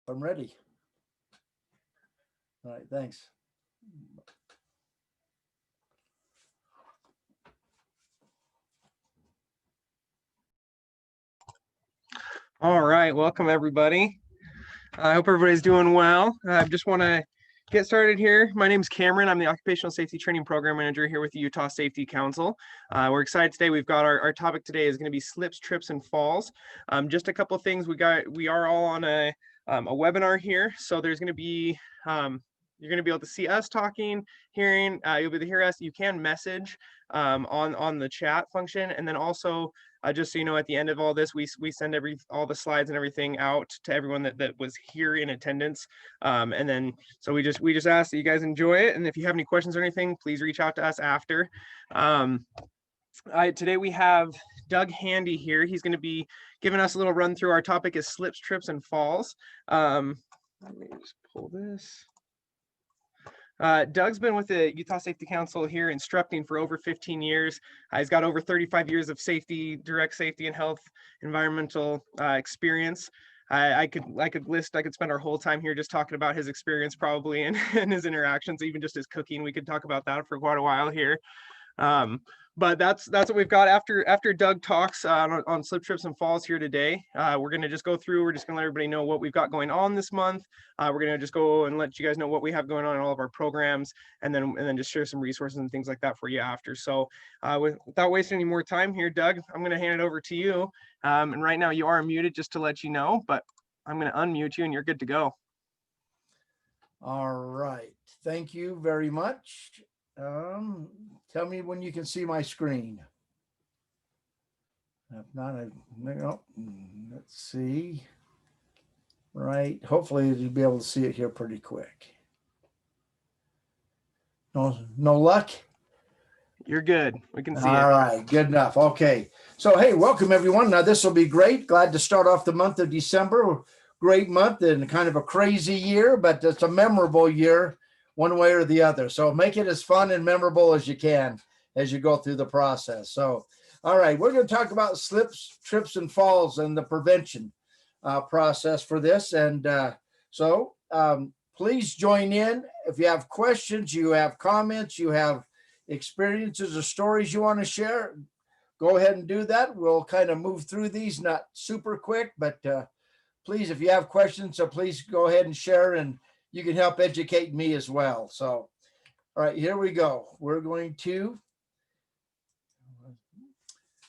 I'm ready. All right, thanks. All right, welcome everybody. I hope everybody's doing well. I just want to get started here. My name is Cameron. I'm the Occupational Safety Training Program Manager here with the Utah Safety Council. We're excited today. We've got our topic today is going to be slips, trips, and falls. Just a couple things. We are all on a webinar here, so there's going to be you're going to be able to see us talking, hearing. You'll be able to hear us. You can message on the chat function, and then also. Just so you know, at the end of all this, we send all the slides and everything out to everyone that was here in attendance. And then so we just ask that you guys enjoy it. And if you have any questions or anything, please reach out to us after. Today we have Doug Handy here. He's going to be giving us a little run through. Our topic is slips, trips, and falls. Let me just pull this. Doug's been with the Utah Safety Council here instructing for over 15 years. He's got over 35 years of safety, direct safety and health, environmental experience. I could spend our whole time here just talking about his experience probably and his interactions, even just his cooking. We could talk about that for quite a while here. But that's what we've got after Doug talks on slip, trips, and falls here today. We're going to just go through. We're just going to let everybody know what we've got going on this month. We're going to just go and let you guys know what we have going on in all of our programs, and then just share some resources and things like that for you after. So without wasting any more time here, Doug, I'm going to hand it over to you. And right now you are muted, just to let you know, but I'm going to unmute you and you're good to go. All right. Thank you very much. Tell me when you can see my screen. If not, let's see. Right. Hopefully you'll be able to see it here pretty quick. No luck? You're good. We can see it. All right. Good enough. Okay. So, hey, welcome everyone. Now this will be great. Glad to start off the month of December. Great month and kind of a crazy year, but it's a memorable year one way or the other. So make it as fun and memorable as you can as you go through the process. So, all right, we're going to talk about slips, trips, and falls and the prevention process for this. And please join in. If you have questions, you have comments, you have experiences or stories you want to share, go ahead and do that. We'll kind of move through these, not super quick, but please, if you have questions, so please go ahead and share, and you can help educate me as well. So, all right, here we go. We're going to.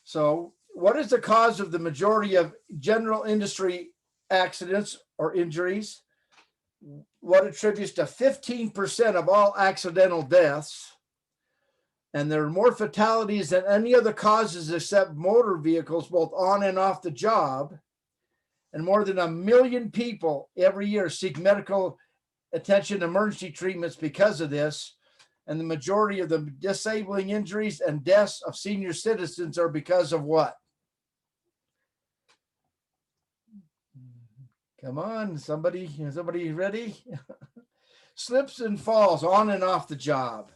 So, what is the cause of the majority of general industry accidents or injuries? What attributes to 15% of all accidental deaths? And there are more fatalities than any other causes except motor vehicles, both on and off the job. And more than 1 million people every year seek medical attention, emergency treatments because of this. And the majority of the disabling injuries and deaths of senior citizens are because of what? Come on, somebody ready? Slips and falls on and off the job.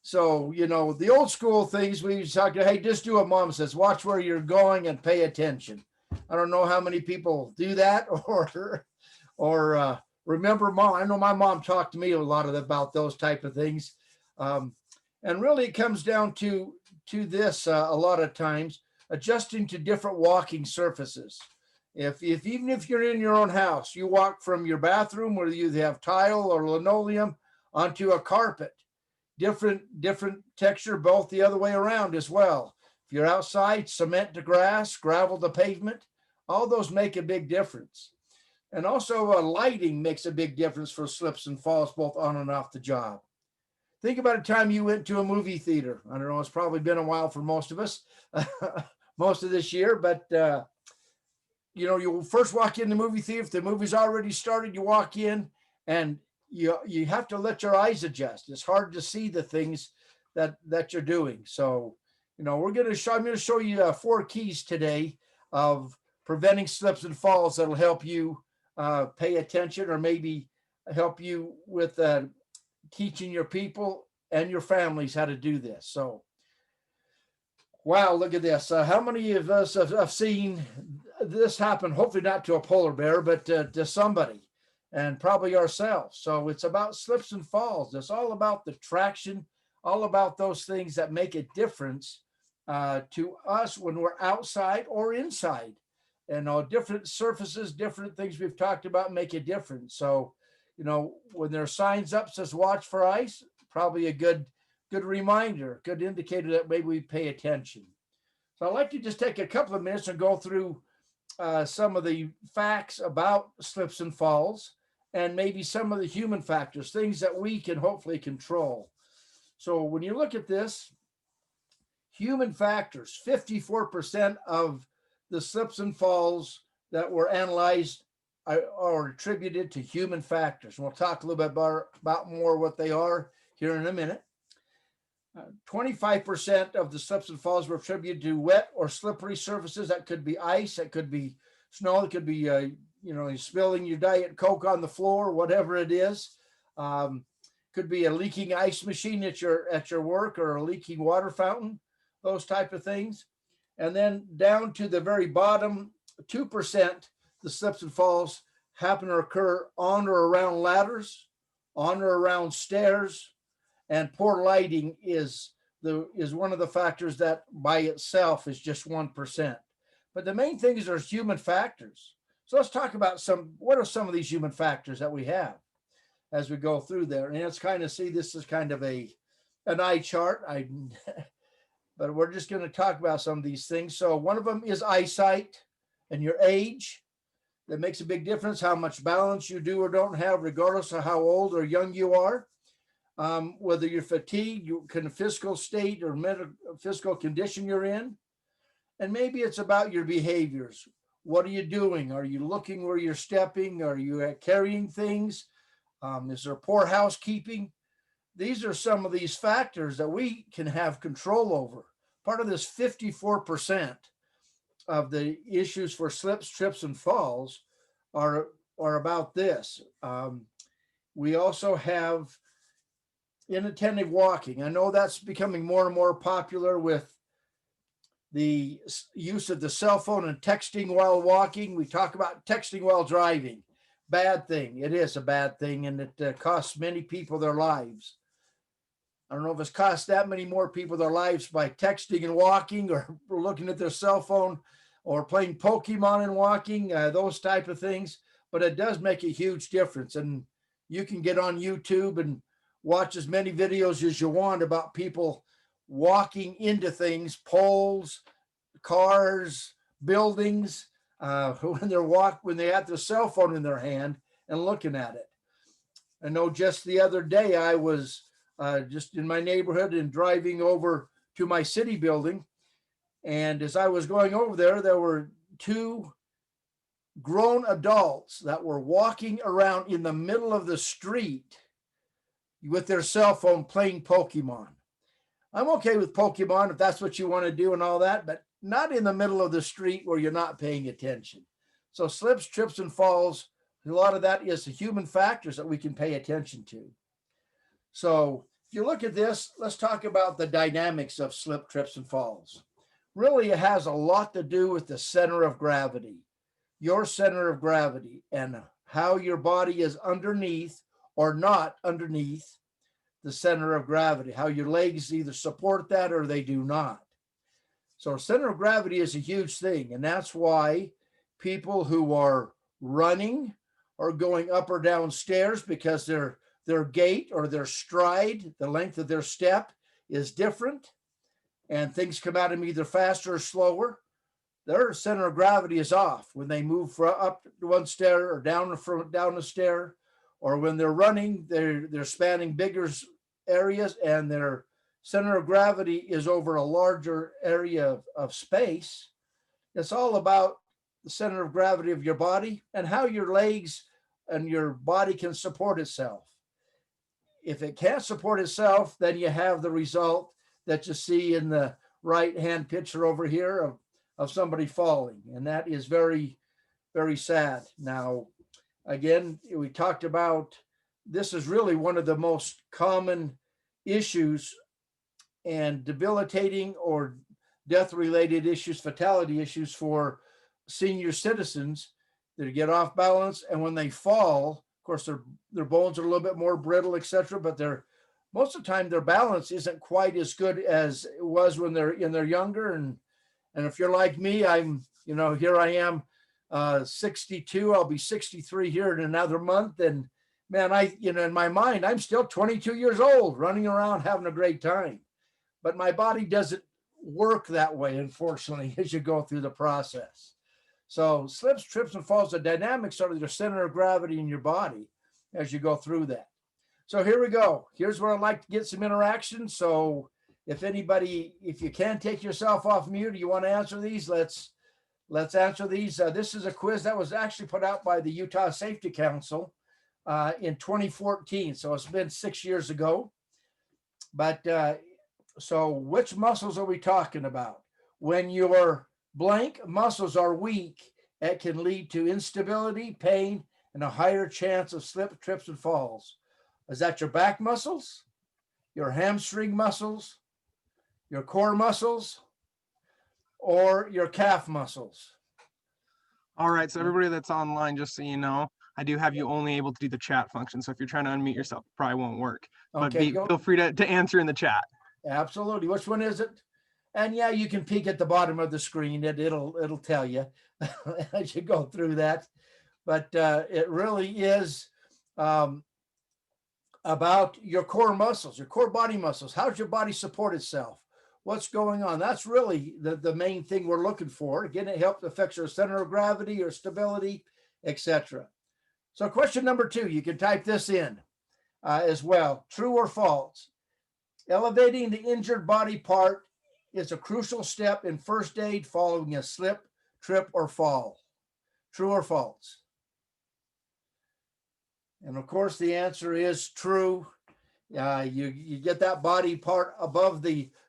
So, you know, the old school things we talk to, hey, just do what mom says, watch where you're going and pay attention. I don't know how many people do that or remember mom. I know my mom talked to me a lot about those type of things. And really it comes down to this a lot of times, adjusting to different walking surfaces. Even if you're in your own house, you walk from your bathroom where you have tile or linoleum onto a carpet, different texture, both the other way around as well. If you're outside, cement to grass, gravel to pavement, all those make a big difference. And also lighting makes a big difference for slips and falls, both on and off the job. Think about a time you went to a movie theater. I don't know, it's probably been a while for most of us, most of this year, but you know, you first walk in the movie theater, if the movie's already started, you walk in and you have to let your eyes adjust. It's hard to see the things that you're doing. So, you know, I'm going to show you 4 keys today of preventing slips and falls that'll help you pay attention, or maybe help you with teaching your people and your families how to do this. So, wow, look at this. How many of us have seen this happen? Hopefully not to a polar bear, but to somebody. and probably ourselves. So it's about slips and falls. It's all about the traction, all about those things that make a difference to us when we're outside or inside. And all different surfaces, different things we've talked about make a difference. So, when there are signs up says watch for ice, probably a good reminder, good indicator that maybe we pay attention. So I'd like to just take a couple of minutes and go through some of the facts about slips and falls, and maybe some of the human factors, things that we can hopefully control. So when you look at this, human factors, 54% of the slips and falls that were analyzed are attributed to human factors. And we'll talk a little bit about more what they are here in a minute. 25% of the slips and falls were attributed to wet or slippery surfaces. That could be ice, that could be snow, it could be spilling your Diet Coke on the floor, whatever it is. Could be a leaking ice machine at your work, or a leaking water fountain, those type of things. And then down to the very bottom, 2%, the slips and falls happen to occur on or around ladders, on or around stairs, and poor lighting is one of the factors that by itself is just 1%. But the main thing is there's human factors. So let's talk about what are some of these human factors that we have as we go through there. And it's kind of, this is kind of an eye chart. But we're just going to talk about some of these things. So one of them is eyesight and your age. That makes a big difference, how much balance you do or don't have, regardless of how old or young you are. Whether you're fatigued, your kind of physical state or physical condition you're in. And maybe it's about your behaviors. What are you doing? Are you looking where you're stepping? Are you carrying things? Is there poor housekeeping? These are some of these factors that we can have control over. Part of this 54% of the issues for slips, trips, and falls are about this. We also have inattentive walking. I know that's becoming more and more popular with the use of the cell phone and texting while walking. We talk about texting while driving. Bad thing. It is a bad thing, and it costs many people their lives. I don't know if it's cost that many more people their lives by texting and walking, or looking at their cell phone, or playing Pokemon and walking, those type of things. But it does make a huge difference. And you can get on YouTube and watch as many videos as you want about people walking into things, poles, cars, buildings, when they have their cell phone in their hand and looking at it. I know just the other day I was just in my neighborhood and driving over to my city building. And as I was going over there were two grown adults that were walking around in the middle of the street with their cell phone playing Pokemon. I'm okay with Pokemon if that's what you want to do and all that, but not in the middle of the street where you're not paying attention. So slips, trips, and falls, a lot of that is the human factors that we can pay attention to. So if you look at this, let's talk about the dynamics of slip, trips, and falls. Really, it has a lot to do with the center of gravity, your center of gravity, and how your body is underneath or not underneath the center of gravity, how your legs either support that or they do not. So center of gravity is a huge thing. And that's why people who are running or going up or down stairs, because their gait or their stride, the length of their step is different, and things come at them either faster or slower, their center of gravity is off when they move up one stair or down a stair, or when they're running, they're spanning bigger areas and their center of gravity is over a larger area of space. It's all about the center of gravity of your body and how your legs and your body can support itself. If it can't support itself, then you have the result that you see in the right-hand picture over here of somebody falling. And that is very, very sad. Now, again, we talked about, this is really one of the most common issues and debilitating or death-related issues, fatality issues for senior citizens that get off balance. And when they fall, of course, their bones are a little bit more brittle, etc. But most of the time their balance isn't quite as good as it was when they're younger. And if you're like me, here I am, 62. I'll be 63 here in another month. And man, in my mind, I'm still 22 years old, running around having a great time. But my body doesn't work that way, unfortunately, as you go through the process. So slips, trips, and falls, the dynamics are the center of gravity in your body as you go through that. So here we go. Here's where I'd like to get some interaction. So if you can take yourself off mute, you want to answer these, let's answer these. This is a quiz that was actually put out by the Utah Safety Council in 2014. So it's been 6 years ago. But so which muscles are we talking about? When your blank muscles are weak, it can lead to instability, pain, and a higher chance of slip, trips, and falls. Is that your back muscles, your hamstring muscles, your core muscles, or your calf muscles? All right, so everybody that's online, just so you know, I do have you only able to do the chat function. So if you're trying to unmute yourself, it probably won't work. But Okay, feel free to answer in the chat. Absolutely. Which one is it? And yeah, you can peek at the bottom of the screen. It'll tell you as you go through that. But it really is about your core muscles, your core body muscles. How's your body support itself? What's going on? That's really the main thing we're looking for. Again, it helps affect your center of gravity, your stability, etc. So question number 2, you can type this in as well. True or false? Elevating the injured body part is a crucial step in first aid following a slip, trip, or fall. True or false? And of course, the answer is true. You get that body part above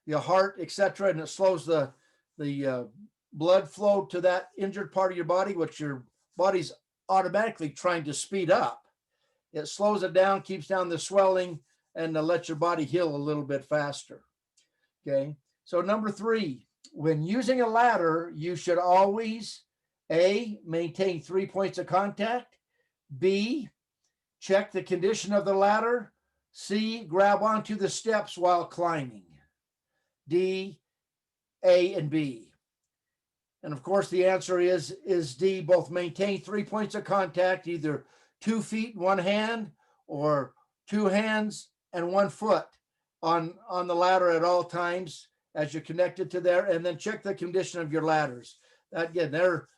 your heart, etc., and it slows the blood flow to that injured part of your body, which your body's automatically trying to speed up. It slows it down, keeps down the swelling, and lets your body heal a little bit faster. Okay. So number 3, when using a ladder, you should always A, maintain 3 points of contact, B, check the condition of the ladder, C, grab onto the steps while climbing. D, A, and B. And of course, the answer is D, both maintain 3 points of contact, either 2 feet, 1 hand, or 2 hands and 1 foot on the ladder at all times as you're connected to there, and then check the condition of your ladders. Again, they're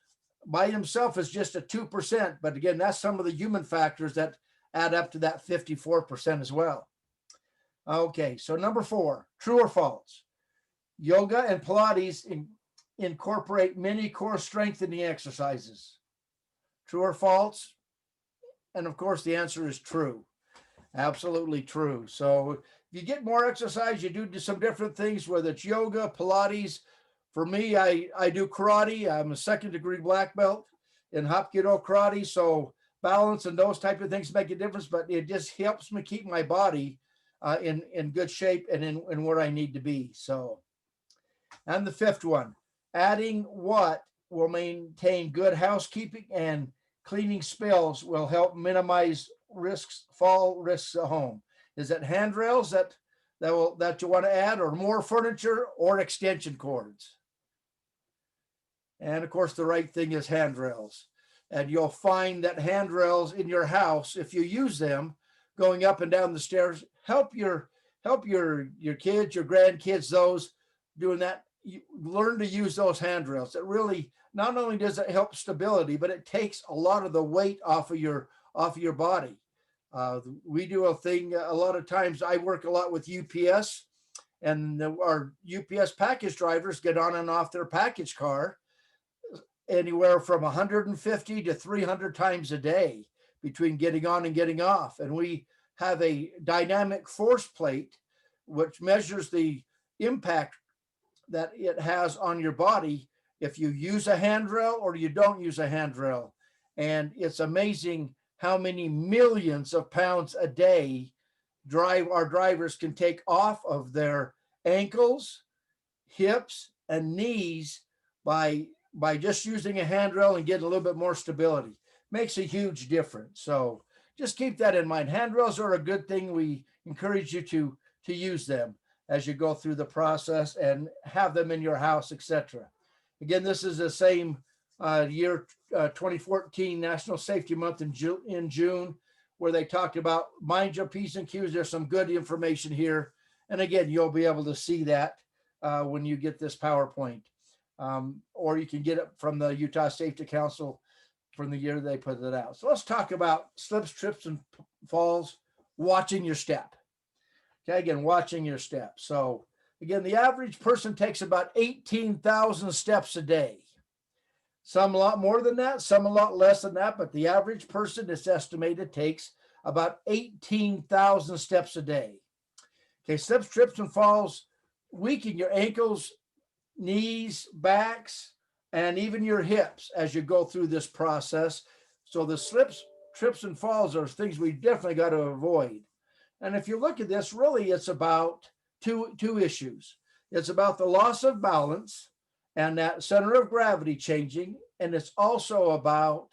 by himself is just a 2%, but again, that's some of the human factors that add up to that 54% as well. Okay, so number 4, true or false? Yoga and Pilates incorporate many core strengthening exercises. True or false? And of course, the answer is true. Absolutely true. So you get more exercise, you do some different things, whether it's yoga, Pilates. For me, I do karate. I'm a 2nd degree black belt in Hapkido karate. So balance and those type of things make a difference, but it just helps me keep my body in good shape and in where I need to be. So, and the 5th one, adding what will maintain good housekeeping and cleaning spills will help minimize fall risks at home. Is it handrails that you want to add, or more furniture, or extension cords? And of course, the right thing is handrails. And you'll find that handrails in your house, if you use them, going up and down the stairs, help your kids, your grandkids, those doing that. You learn to use those handrails. It really, not only does it help stability, but it takes a lot of the weight off of your body. We do a thing a lot of times. I work a lot with UPS, and our UPS package drivers get on and off their package car anywhere from 150 to 300 times a day between getting on and getting off. And we have a dynamic force plate, which measures the impact that it has on your body if you use a handrail or you don't use a handrail. And it's amazing how many millions of pounds a day our drivers can take off of their ankles, hips, and knees by just using a handrail and getting a little bit more stability. Makes a huge difference. So just keep that in mind. Handrails are a good thing. We encourage you to use them as you go through the process and have them in your house, etc. Again, this is the same year 2014 National Safety Month in June, where they talked about mind your P's and Q's. There's some good information here. And again, you'll be able to see that when you get this PowerPoint. Or you can get it from the Utah Safety Council from the year they put it out. So let's talk about slips, trips, and falls, watching your step. Okay, again, watching your step. So again, the average person takes about 18,000 steps a day. Some a lot more than that, some a lot less than that, but the average person is estimated takes about 18,000 steps a day. Okay, slips, trips, and falls weaken your ankles, knees, backs, and even your hips as you go through this process. So the slips, trips, and falls are things we definitely got to avoid. And if you look at this, really, it's about two issues. It's about the loss of balance and that center of gravity changing, and it's also about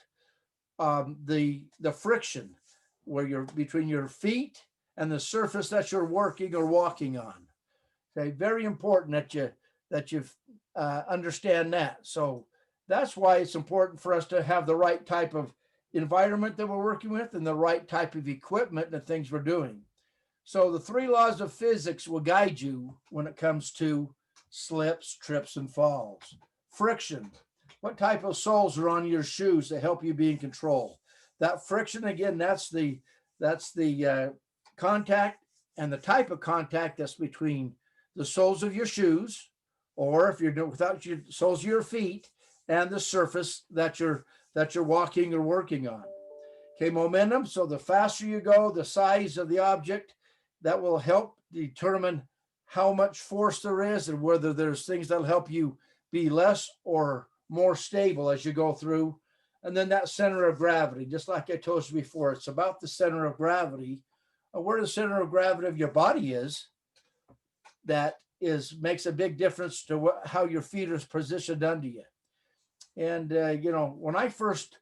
the friction where you're between your feet and the surface that you're working or walking on. Okay, very important that you understand that. So that's why it's important for us to have the right type of environment that we're working with and the right type of equipment and the things we're doing. So the 3 laws of physics will guide you when it comes to slips, trips, and falls. Friction. What type of soles are on your shoes to help you be in control? That friction, again, that's the contact and the type of contact that's between the soles of your shoes, or if you're doing without your soles of your feet, and the surface that you're walking or working on. Okay, momentum. So the faster you go, the size of the object, that will help determine how much force there is and whether there's things that'll help you be less or more stable as you go through. And then that center of gravity, just like I told you before, it's about the center of gravity, where the center of gravity of your body is. That makes a big difference to how your feet are positioned under you. And when I first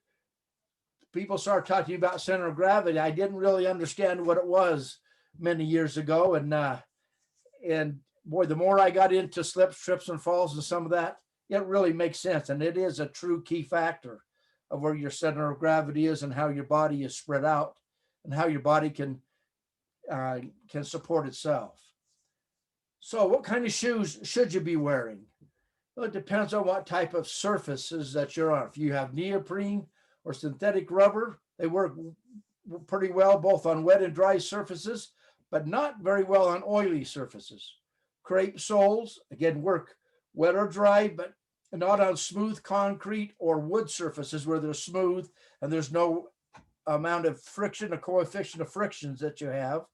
people started talking about center of gravity, I didn't really understand what it was many years ago. And boy, the more I got into slips, trips, and falls and some of that, it really makes sense. And it is a true key factor of where your center of gravity is and how your body is spread out and how your body can support itself. So what kind of shoes should you be wearing? Well, it depends on what type of surfaces that you're on. If you have neoprene or synthetic rubber, they work pretty well both on wet and dry surfaces, but not very well on oily surfaces. Crepe soles, again, work wet or dry, but not on smooth concrete or wood surfaces where they're smooth and there's no amount of friction, a coefficient of frictions that you have.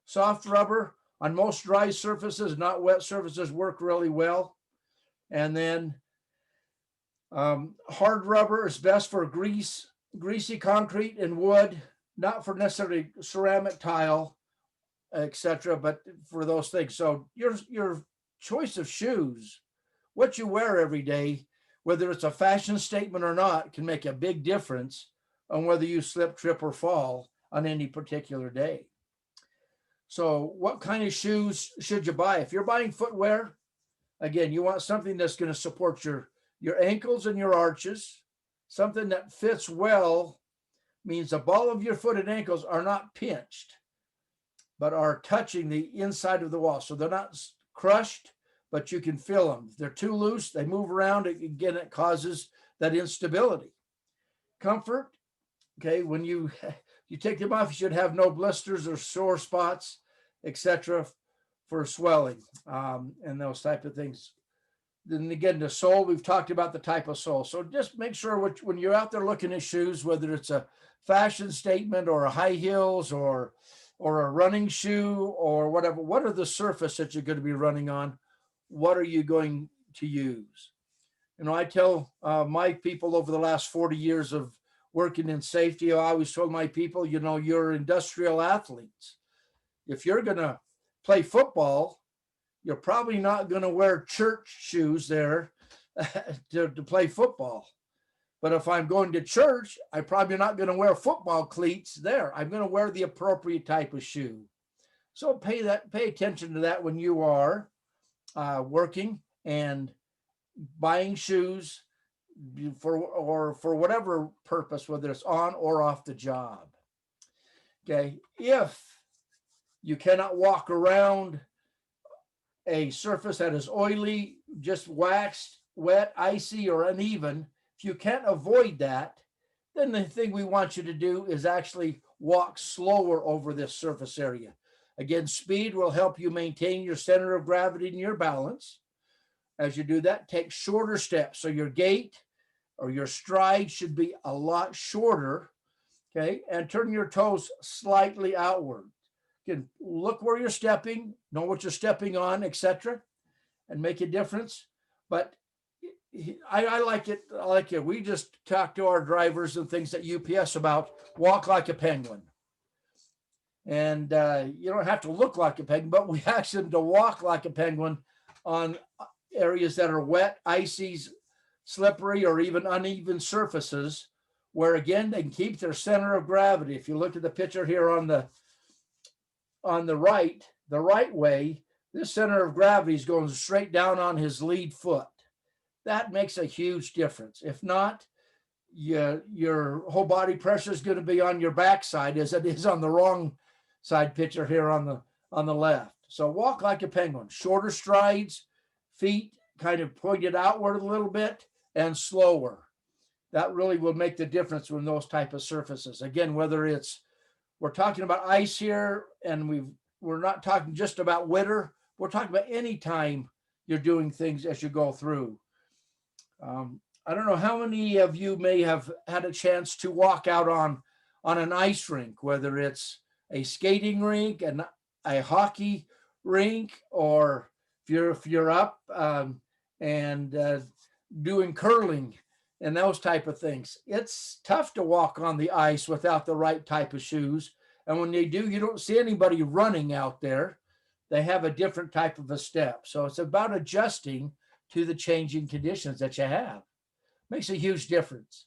Soft rubber on most dry surfaces, not wet surfaces, work really well. And then hard rubber is best for greasy concrete and wood, not for necessarily ceramic tile, etc., but for those things. So your choice of shoes, what you wear every day, whether it's a fashion statement or not, can make a big difference on whether you slip, trip, or fall on any particular day. So what kind of shoes should you buy? If you're buying footwear, again, you want something that's going to support your ankles and your arches. Something that fits well means the ball of your foot and ankles are not pinched, but are touching the inside of the wall. So they're not crushed, but you can feel them. If they're too loose, they move around. Again, it causes that instability. Comfort, okay, when you take them off, you should have no blisters or sore spots, etc., for swelling and those type of things. Then again, the sole, we've talked about the type of sole. So just make sure when you're out there looking at shoes, whether it's a fashion statement or a high heels or a running shoe or whatever, what are the surface that you're going to be running on? What are you going to use? I tell my people over the last 40 years of working in safety, I always told my people, you're industrial athletes. If you're going to play football, you're probably not going to wear church shoes there to play football. But if I'm going to church, I'm probably not going to wear football cleats there. I'm going to wear the appropriate type of shoe. So pay attention to that when you are working and buying shoes for whatever purpose, whether it's on or off the job. Okay, if you cannot walk around a surface that is oily, just waxed, wet, icy, or uneven, if you can't avoid that, then the thing we want you to do is actually walk slower over this surface area. Again, speed will help you maintain your center of gravity and your balance. As you do that, take shorter steps. So your gait or your stride should be a lot shorter, okay? And turn your toes slightly outward. Again, look where you're stepping, know what you're stepping on, etc., and make a difference. But I like it. I like it. We just talk to our drivers and things at UPS about walk like a penguin. And you don't have to look like a penguin, but we ask them to walk like a penguin on areas that are wet, icy, slippery, or even uneven surfaces, where again, they can keep their center of gravity. If you look at the picture here on the right way, this center of gravity is going straight down on his lead foot. That makes a huge difference. If not, your whole body pressure is going to be on your backside as it is on the wrong side picture here on the left. So walk like a penguin, shorter strides, feet kind of pointed outward a little bit and slower. That really will make the difference when those type of surfaces. Again, whether we're talking about ice here, and we're not talking just about winter. We're talking about any time you're doing things as you go through. I don't know how many of you may have had a chance to walk out on an ice rink, whether it's a skating rink and a hockey rink, or if you're up and doing curling and those type of things. It's tough to walk on the ice without the right type of shoes. And when they do, you don't see anybody running out there. They have a different type of a step. So it's about adjusting to the changing conditions that you have. Makes a huge difference.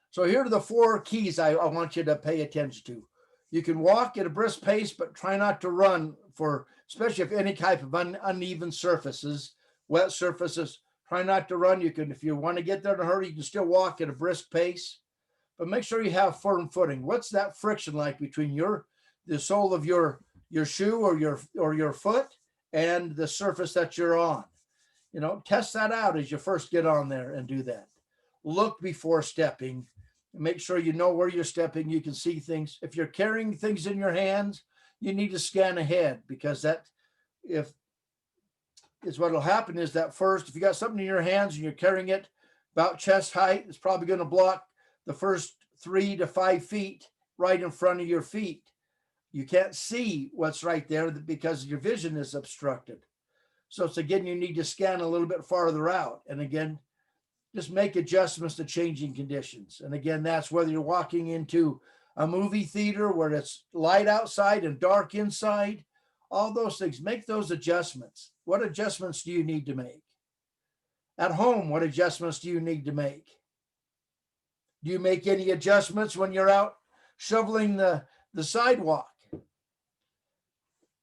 So here are the 4 keys I want you to pay attention to. You can walk at a brisk pace, but try not to run especially if any type of uneven surfaces, wet surfaces, try not to run. You can, if you want to get there in a hurry, you can still walk at a brisk pace, but make sure you have firm footing. What's that friction like between the sole of your shoe or your foot and the surface that you're on? Test that out as you first get on there and do that. Look before stepping. Make sure you know where you're stepping. You can see things. If you're carrying things in your hands, you need to scan ahead, because what will happen is that first, if you got something in your hands and you're carrying it about chest height, it's probably going to block the first 3 to 5 feet right in front of your feet. You can't see what's right there because your vision is obstructed. So it's again, you need to scan a little bit farther out. And again, just make adjustments to changing conditions. And again, that's whether you're walking into a movie theater where it's light outside and dark inside, all those things, make those adjustments. What adjustments do you need to make? At home, what adjustments do you need to make? Do you make any adjustments when you're out shoveling the sidewalk?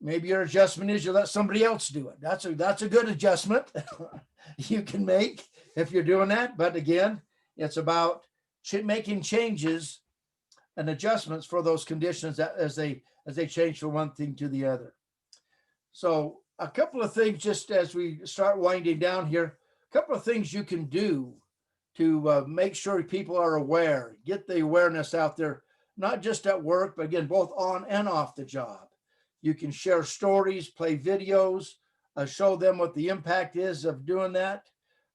Maybe your adjustment is you let somebody else do it. That's a good adjustment you can make if you're doing that. But again, it's about making changes and adjustments for those conditions that as they change from one thing to the other. So a couple of things, just as we start winding down here, a couple of things you can do to make sure people are aware, get the awareness out there, not just at work, but again, both on and off the job. You can share stories, play videos, show them what the impact is of doing that.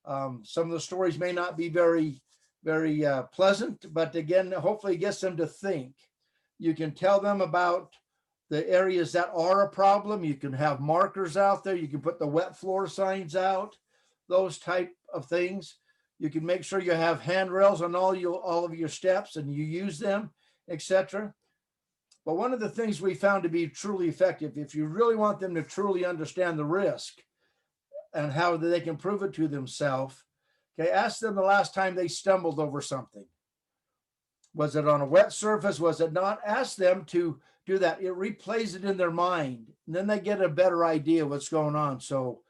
Some of the stories may not be very, very pleasant, but again, hopefully it gets them to think. You can tell them about the areas that are a problem. You can have markers out there. You can put the wet floor signs out, those type of things. You can make sure you have handrails on all of your steps and you use them, etc. But one of the things we found to be truly effective, if you really want them to truly understand the risk and how they can prove it to themselves, Okay, ask them the last time they stumbled over something. Was it on a wet surface? Was it not? Ask them to do that. It replays it in their mind, and then they get a better idea what's going on. So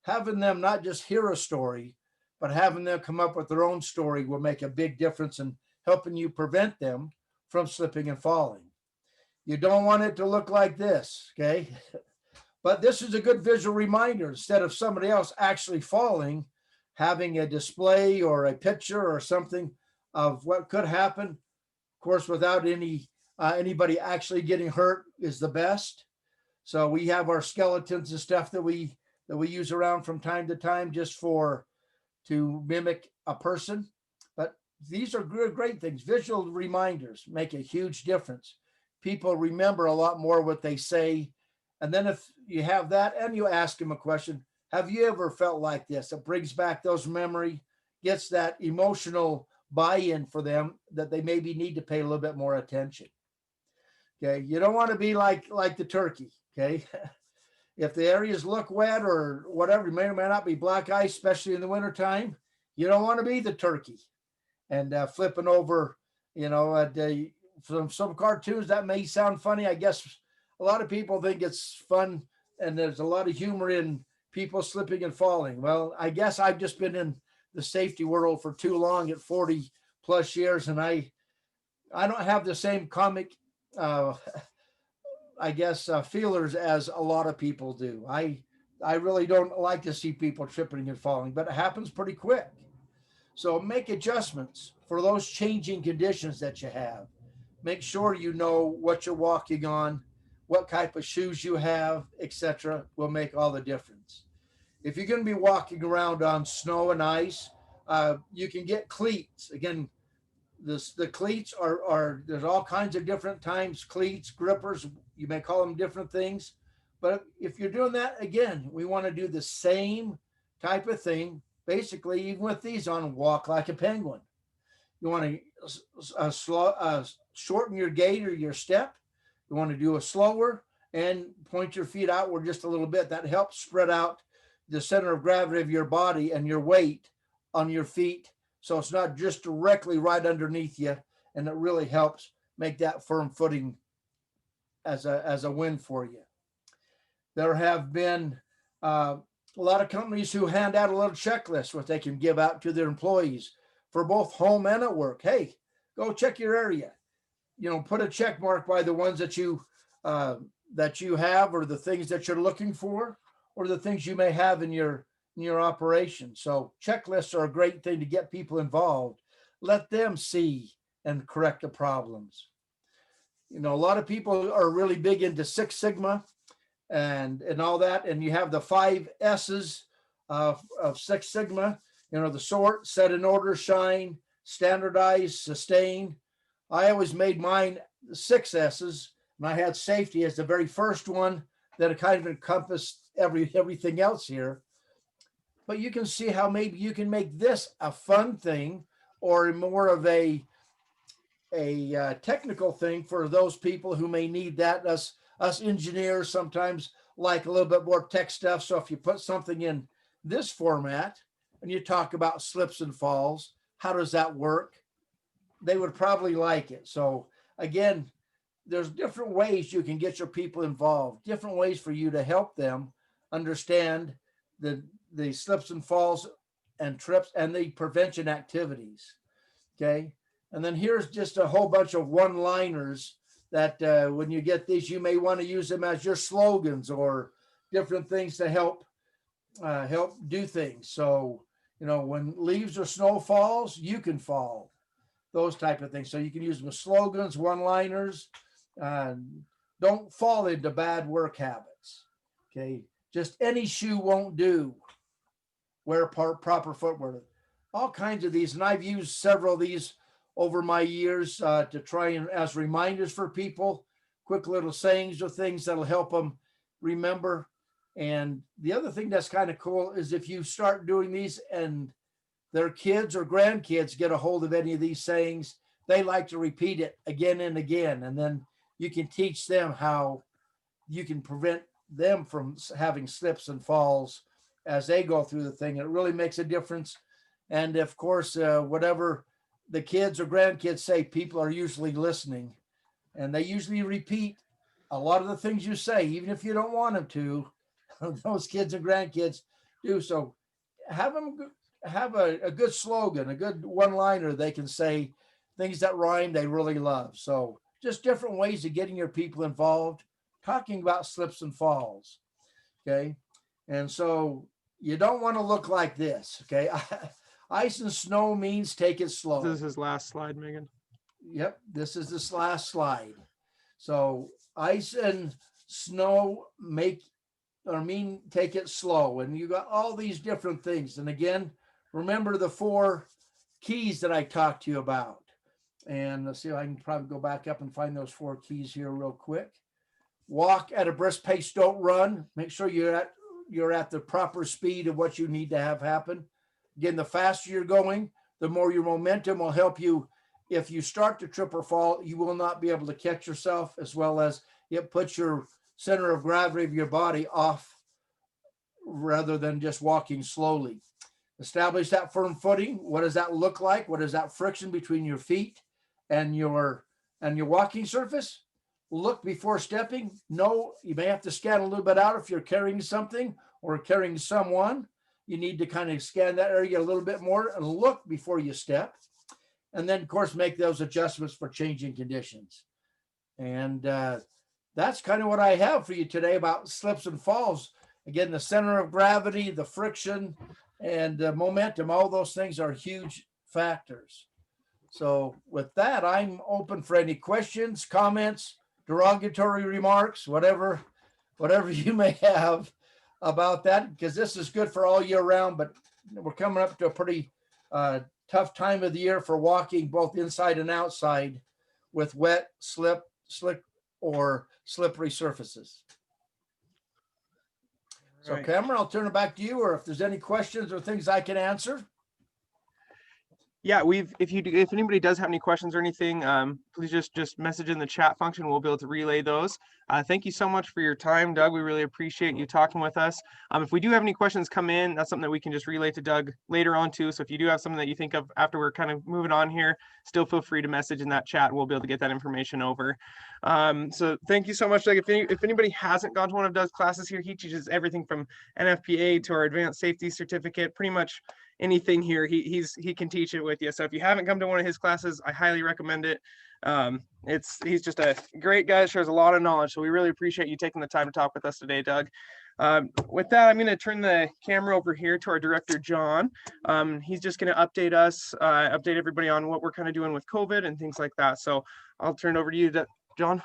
having them not just hear a story, but having them come up with their own story will make a big difference in helping you prevent them from slipping and falling. You don't want it to look like this, okay? But this is a good visual reminder. Instead of somebody else actually falling, having a display or a picture or something of what could happen, of course, without anybody actually getting hurt, is the best. So we have our skeletons and stuff that we use around from time to time just to mimic a person. But these are great things. Visual reminders make a huge difference. People remember a lot more what they say. And then if you have that and you ask them a question, have you ever felt like this? It brings back those memory, gets that emotional buy-in for them that they maybe need to pay a little bit more attention. Okay, you don't want to be like the turkey. Okay, if the areas look wet or whatever, it may or may not be black ice, especially in the wintertime. You don't want to be the turkey and flipping over. From some cartoons that may sound funny. I guess a lot of people think it's fun, and there's a lot of humor in people slipping and falling. Well, I guess I've just been in the safety world for too long at 40 plus years, and I don't have the same comic, uh, feelers as a lot of people do. I really don't like to see people tripping and falling, but it happens pretty quick. So make adjustments for those changing conditions that you have. Make sure you know what you're walking on, what type of shoes you have, etc. will make all the difference. If you're going to be walking around on snow and ice, you can get cleats. Again, the cleats are there's all kinds of different times, cleats, grippers, you may call them different things. But if you're doing that, again, we want to do the same type of thing. Basically, even with these on, walk like a penguin. You want to shorten your gait or your step. You want to do a slower and point your feet outward just a little bit. That helps spread out the center of gravity of your body and your weight on your feet, so it's not just directly right underneath you, and it really helps make that firm footing as a win for you. There have been a lot of companies who hand out a little checklist what they can give out to their employees for both home and at work. Hey, go check your area. Put a check mark by the ones that you have, or the things that you're looking for, or the things you may have in your operation. So checklists are a great thing to get people involved. Let them see and correct the problems. A lot of people are really big into Six Sigma and all that, and you have the 5 S's of Six Sigma. The sort, set in order, shine, standardize, sustain. I always made mine 6 S's, and I had safety as the very first one that kind of encompassed everything else here. But you can see how maybe you can make this a fun thing, or more of a technical thing for those people who may need that. Us engineers sometimes like a little bit more tech stuff. So if you put something in this format and you talk about slips and falls, how does that work? They would probably like it. So again, there's different ways you can get your people involved, different ways for you to help them understand the slips and falls and trips and the prevention activities. Okay. And then here's just a whole bunch of one-liners that when you get these, you may want to use them as your slogans or different things to help do things. So, when leaves or snow falls, you can fall, those type of things. So you can use them as slogans, one-liners. Don't fall into bad work habits. Okay. Just any shoe won't do. Wear proper footwear. All kinds of these. And I've used several of these over my years to try and as reminders for people, quick little sayings or things that'll help them remember. And the other thing that's kind of cool is if you start doing these and their kids or grandkids get a hold of any of these sayings, they like to repeat it again and again. And then you can teach them how you can prevent them from having slips and falls as they go through the thing. It really makes a difference. And of course, whatever the kids or grandkids say, people are usually listening, and they usually repeat a lot of the things you say, even if you don't want them to. Those kids and grandkids do. So have them have a good slogan, a good one-liner they can say, things that rhyme they really love. So just different ways of getting your people involved, talking about slips and falls. Okay. And so you don't want to look like this. Okay. Ice and snow means take it slow. This is his last slide, Megan. Yep. This is this last slide. So ice and snow mean take it slow. And you got all these different things. And again, remember the 4 keys that I talked to you about. And let's see if I can probably go back up and find those 4 keys here real quick. Walk at a brisk pace, don't run. Make sure you're at the proper speed of what you need to have happen. Again, the faster you're going, the more your momentum will help you. If you start to trip or fall, you will not be able to catch yourself, as well as it puts your center of gravity of your body off rather than just walking slowly. Establish that firm footing. What does that look like? What is that friction between your feet and your walking surface? Look before stepping. No, you may have to scan a little bit out if you're carrying something or carrying someone. You need to kind of scan that area a little bit more and look before you step. And then, of course, make those adjustments for changing conditions. And that's kind of what I have for you today about slips and falls. Again, the center of gravity, the friction, and momentum, all those things are huge factors. So with that, I'm open for any questions, comments, derogatory remarks, whatever you may have about that, because this is good for all year round, but we're coming up to a pretty tough time of the year for walking both inside and outside with wet, slick, or slippery surfaces. So Right. Cameron, I'll turn it back to you, or if there's any questions or things I can answer. Yeah, if anybody does have any questions or anything, please just message in the chat function. We'll be able to relay those. Thank you so much for your time, Doug. We really appreciate you talking with us. If we do have any questions come in, that's something that we can just relay to Doug later on too. So if you do have something that you think of after we're kind of moving on here, still feel free to message in that chat. We'll be able to get that information over. So thank you so much, Doug. If anybody hasn't gone to one of Doug's classes here, he teaches everything from NFPA to our advanced safety certificate, pretty much anything here he can teach it with you. So if you haven't come to one of his classes, I highly recommend it. He's just a great guy, shares a lot of knowledge. So we really appreciate you taking the time to talk with us today, Doug. With that, I'm going to turn the camera over here to our director, John. He's just going to update us, update everybody on what we're kind of doing with COVID and things like that. So I'll turn it over to you, John.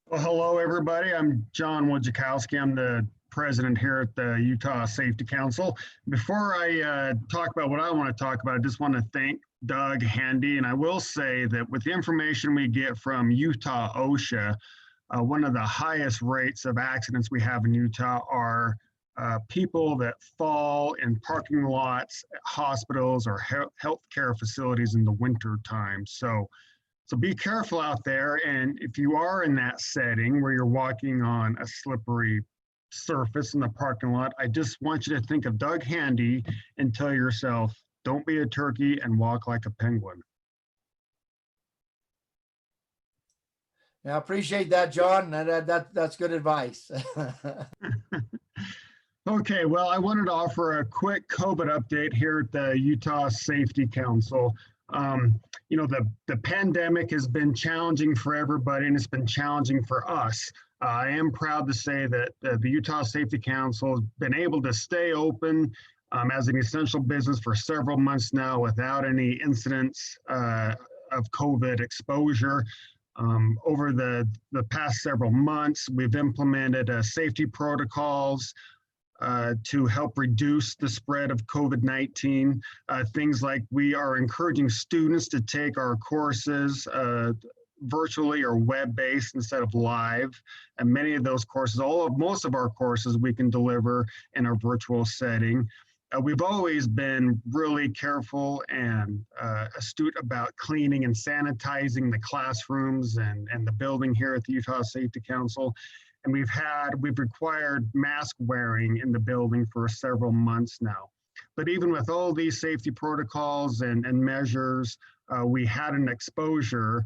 Well, hello, everybody. I'm John Wojciechowski. I'm the president here at the Utah Safety Council. Before I talk about what I want to talk about, I just want to thank Doug Handy. And I will say that with the information we get from Utah OSHA, one of the highest rates of accidents we have in Utah are people that fall in parking lots, hospitals, or healthcare facilities in the winter time. So be careful out there. And if you are in that setting where you're walking on a slippery surface in the parking lot, I just want you to think of Doug Handy and tell yourself, don't be a turkey and walk like a penguin. Yeah, I appreciate that, John. That's good advice. Okay, well, I wanted to offer a quick COVID update here at the Utah Safety Council. You know, the pandemic has been challenging for everybody, and it's been challenging for us. I am proud to say that the Utah Safety Council has been able to stay open as an essential business for several months now without any incidents of COVID exposure. Over the past several months, we've implemented safety protocols to help reduce the spread of COVID-19. Things like we are encouraging students to take our courses virtually or web-based instead of live. And many of those courses, most of our courses we can deliver in a virtual setting. We've always been really careful and astute about cleaning and sanitizing the classrooms and the building here at the Utah Safety Council. And we've required mask wearing in the building for several months now. But even with all these safety protocols and measures, we had an exposure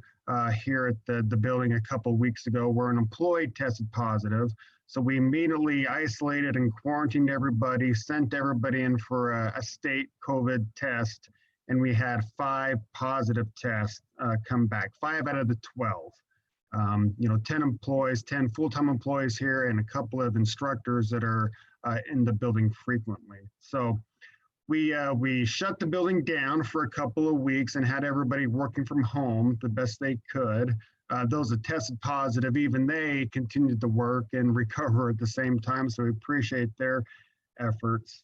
here at the building a couple of weeks ago where an employee tested positive. So we immediately isolated and quarantined everybody, sent everybody in for a state COVID test, and we had 5 positive tests come back, 5 out of the 12. 10 employees, 10 full-time employees here, and a couple of instructors that are in the building frequently. So we shut the building down for a couple of weeks and had everybody working from home the best they could. Those that tested positive, even they continued to work and recover at the same time. So we appreciate their efforts.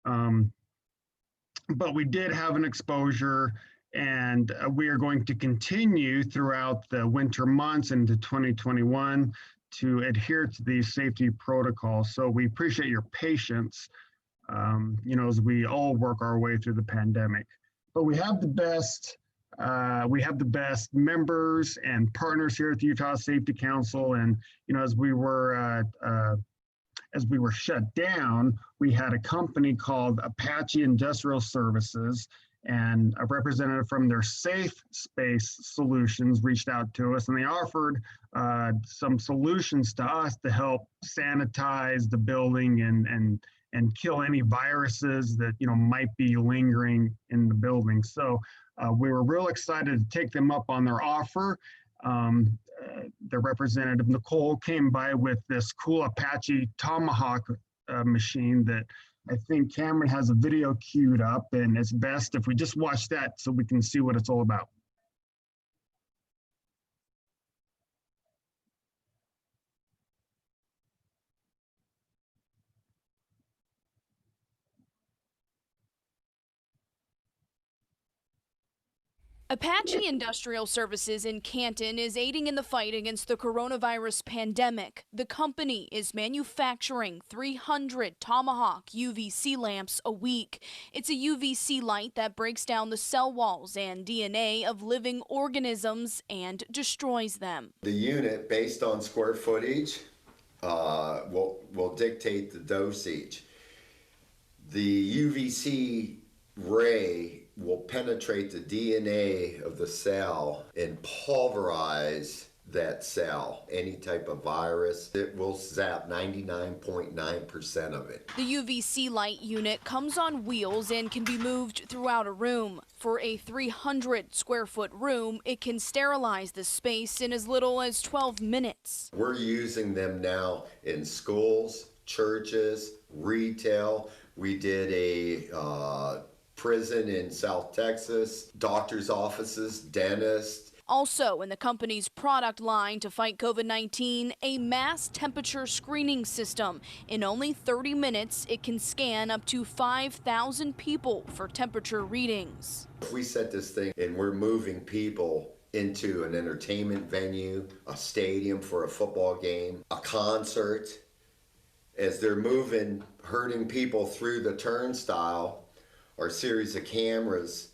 But we did have an exposure, and we are going to continue throughout the winter months into 2021 to adhere to these safety protocols. So we appreciate your patience, as we all work our way through the pandemic. But we have the best members and partners here at the Utah Safety Council. And as we were shut down, we had a company called Apache Industrial Services, and a representative from their Safe Space Solutions reached out to us, and they offered some solutions to us to help sanitize the building and kill any viruses that might be lingering in the building. So we were real excited to take them up on their offer. The representative Nicole came by with this cool Apache Tomahawk machine that I think Cameron has a video queued up, and it's best if we just watch that so we can see what it's all about. Apache Industrial Services in Canton is aiding in the fight against the coronavirus pandemic. The company is manufacturing 300 Tomahawk UVC lamps a week. It's a UVC light that breaks down the cell walls and DNA of living organisms and destroys them. The unit, based on square footage, will dictate the dosage. The UVC ray will penetrate the DNA of the cell and pulverize that cell. Any type of virus, it will zap 99.9% of it. The UVC light unit comes on wheels and can be moved throughout a room. For a 300 square foot room, it can sterilize the space in as little as 12 minutes. We're using them now in schools, churches, retail. We did a prison in South Texas, doctor's offices, dentists. Also in the company's product line to fight COVID-19, a mass temperature screening system. In only 30 minutes, it can scan up to 5,000 people for temperature readings. If we set this thing and we're moving people into an entertainment venue, a stadium for a football game, a concert, as they're moving, herding people through the turnstile, our series of cameras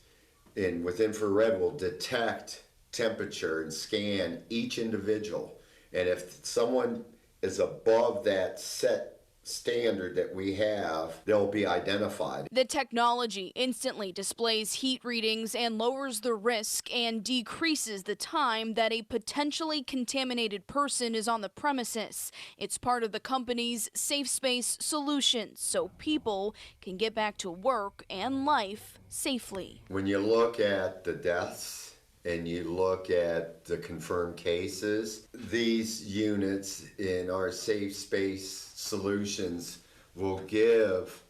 with infrared will detect temperature and scan each individual. And if someone is above that set standard that we have, they'll be identified. The technology instantly displays heat readings and lowers the risk and decreases the time that a potentially contaminated person is on the premises. It's part of the company's Safe Space Solutions, so people can get back to work and life safely. When you look at the deaths and you look at the confirmed cases, these units in our Safe Space Solutions will give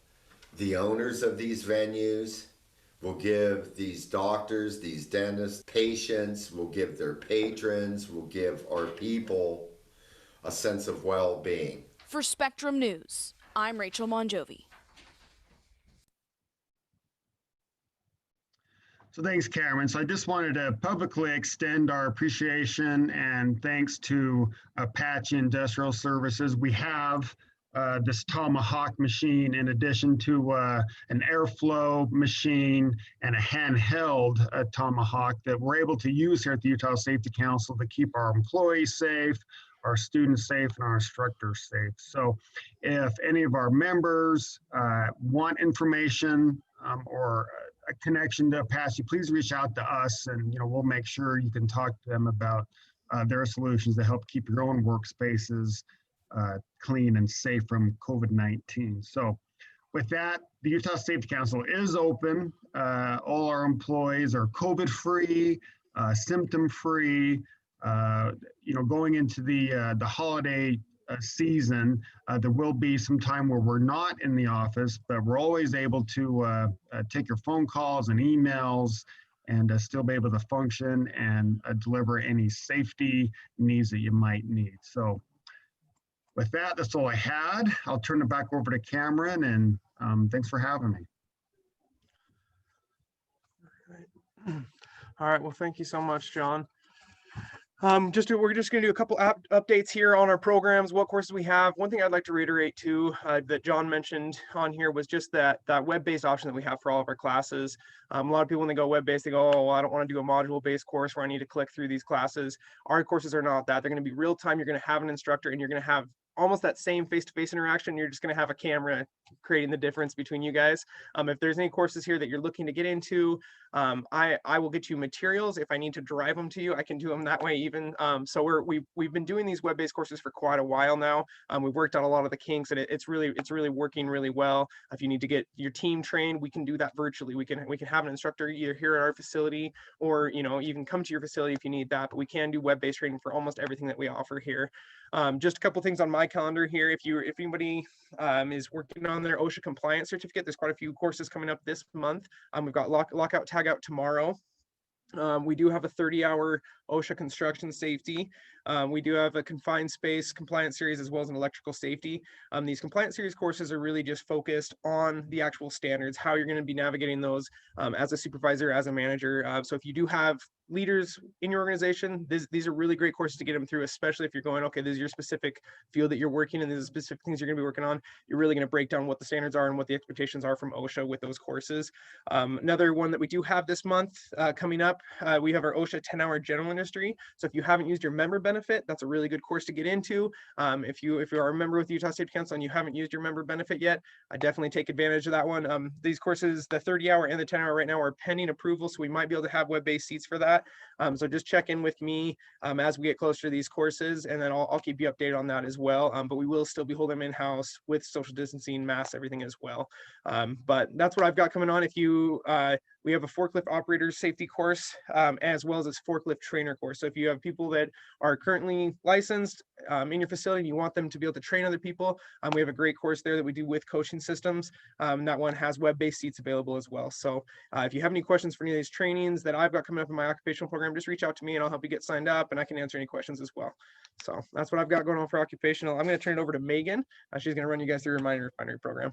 the owners of these venues, will give these doctors, these dentists, patients, will give their patrons, will give our people a sense of well-being. For Spectrum News, I'm Rachel Monjovi. So thanks, Cameron. So I just wanted to publicly extend our appreciation and thanks to Apache Industrial Services. We have this Tomahawk machine in addition to an airflow machine and a handheld Tomahawk that we're able to use here at the Utah Safety Council to keep our employees safe, our students safe, and our instructors safe. So if any of our members want information or a connection to Apache, please reach out to us, and we'll make sure you can talk to them about their solutions to help keep your own workspaces clean and safe from COVID-19. So with that, the Utah Safety Council is open. All our employees are COVID-free, symptom-free. Going into the holiday season, there will be some time where we're not in the office, but we're always able to take your phone calls and emails and still be able to function and deliver any safety needs that you might need. So with that, that's all I had. I'll turn it back over to Cameron, and thanks for having me. All right, well, thank you so much, John. We're just going to do a couple updates here on our programs, what courses we have. One thing I'd like to reiterate too, that John mentioned on here, was just that web-based option that we have for all of our classes. A lot of people, when they go web-based, they go, oh, well, I don't want to do a module-based course where I need to click through these classes. Our courses are not that. They're going to be real-time. You're going to have an instructor, and you're going to have almost that same face-to-face interaction. You're just going to have a camera creating the difference between you guys. If there's any courses here that you're looking to get into, I will get you materials. If I need to drive them to you, I can do them that way even. So we've been doing these web-based courses for quite a while now. We've worked on a lot of the kinks, and it's really working really well. If you need to get your team trained, we can do that virtually. We can have an instructor either here at our facility, or you can come to your facility if you need that. But we can do web-based training for almost everything that we offer here. Just a couple things on my calendar here. If anybody is working on their OSHA compliance certificate, there's quite a few courses coming up this month. We've got lockout tagout tomorrow. We do have a 30-hour OSHA construction safety. We do have a confined space compliance series, as well as an electrical safety. These compliance series courses are really just focused on the actual standards, how you're going to be navigating those as a supervisor, as a manager. So if you do have leaders in your organization, these are really great courses to get them through, especially if you're going, okay, this is your specific field that you're working in, these are specific things you're going to be working on. You're really going to break down what the standards are and what the expectations are from OSHA with those courses. Another one that we do have this month coming up, we have our OSHA 10-hour general industry. So if you haven't used your member benefit, that's a really good course to get into. If you are a member with the Utah Safety Council and you haven't used your member benefit yet, I definitely take advantage of that one. These courses, the 30-hour and the 10-hour right now, are pending approval, so we might be able to have web-based seats for that. So just check in with me as we get closer to these courses, and then I'll keep you updated on that as well. But we will still be holding them in-house with social distancing, masks, everything as well. But that's what I've got coming on. If you we have a forklift operator safety course, as well as a forklift trainer course. So if you have people that are currently licensed in your facility and you want them to be able to train other people, we have a great course there that we do with coaching systems. That one has web-based seats available as well. So if you have any questions for any of these trainings that I've got coming up in my occupational program, just reach out to me and I'll help you get signed up, and I can answer any questions as well. So that's what I've got going on for occupational. I'm going to turn it over to Megan. She's going to run you guys through my refinery program.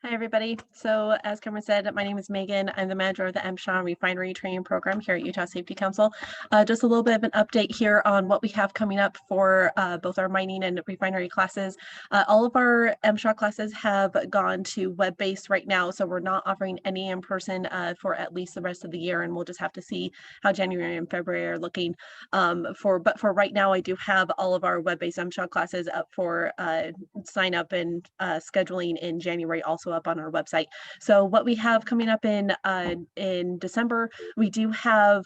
Hi, everybody. So as Cameron said, my name is Megan. I'm the manager of the MSHA Refinery Training Program here at Utah Safety Council. Just a little bit of an update here on what we have coming up for both our mining and refinery classes. All of our MSHA classes have gone to web-based right now, so we're not offering any in person for at least the rest of the year, and we'll just have to see how January and February are looking. But for right now, I do have all of our web-based MSHA classes up for sign up and scheduling in January, also up on our website. So what we have coming up in December, we do have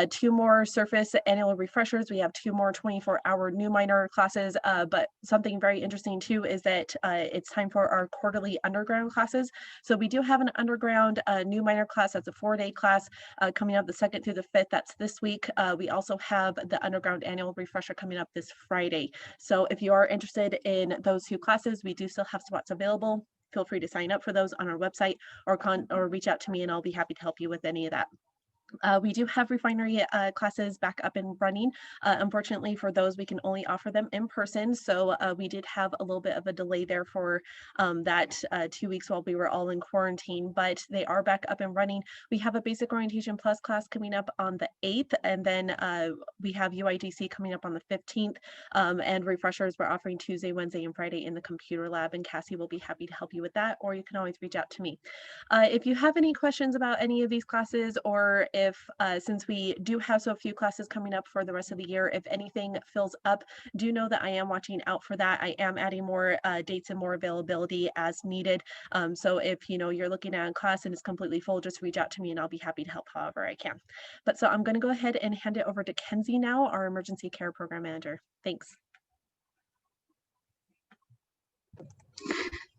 2 more surface annual refreshers. We have 2 more 24-hour new miner classes, but something very interesting too is that it's time for our quarterly underground classes. So we do have an underground new miner class. That's a 4-day class coming up the 2nd through the 5th. That's this week. We also have the underground annual refresher coming up this Friday. So if you are interested in those 2 classes, we do still have spots available. Feel free to sign up for those on our website, or reach out to me and I'll be happy to help you with any of that. We do have refinery classes back up and running. Unfortunately for those, we can only offer them in person. So we did have a little bit of a delay there for that 2 weeks while we were all in quarantine, but they are back up and running. We have a basic orientation plus class coming up on the 8th, and then we have UIDC coming up on the 15th, and refreshers we're offering Tuesday, Wednesday, and Friday in the computer lab, and Cassie will be happy to help you with that, or you can always reach out to me. If you have any questions about any of these classes, or if if, since we do have so few classes coming up for the rest of the year, if anything fills up, do know that I am watching out for that. I am adding more dates and more availability as needed. So if you're looking at a class and it's completely full, just reach out to me and I'll be happy to help however I can. But so I'm going to go ahead and hand it over to Kenzie now, our emergency care program manager. Thanks.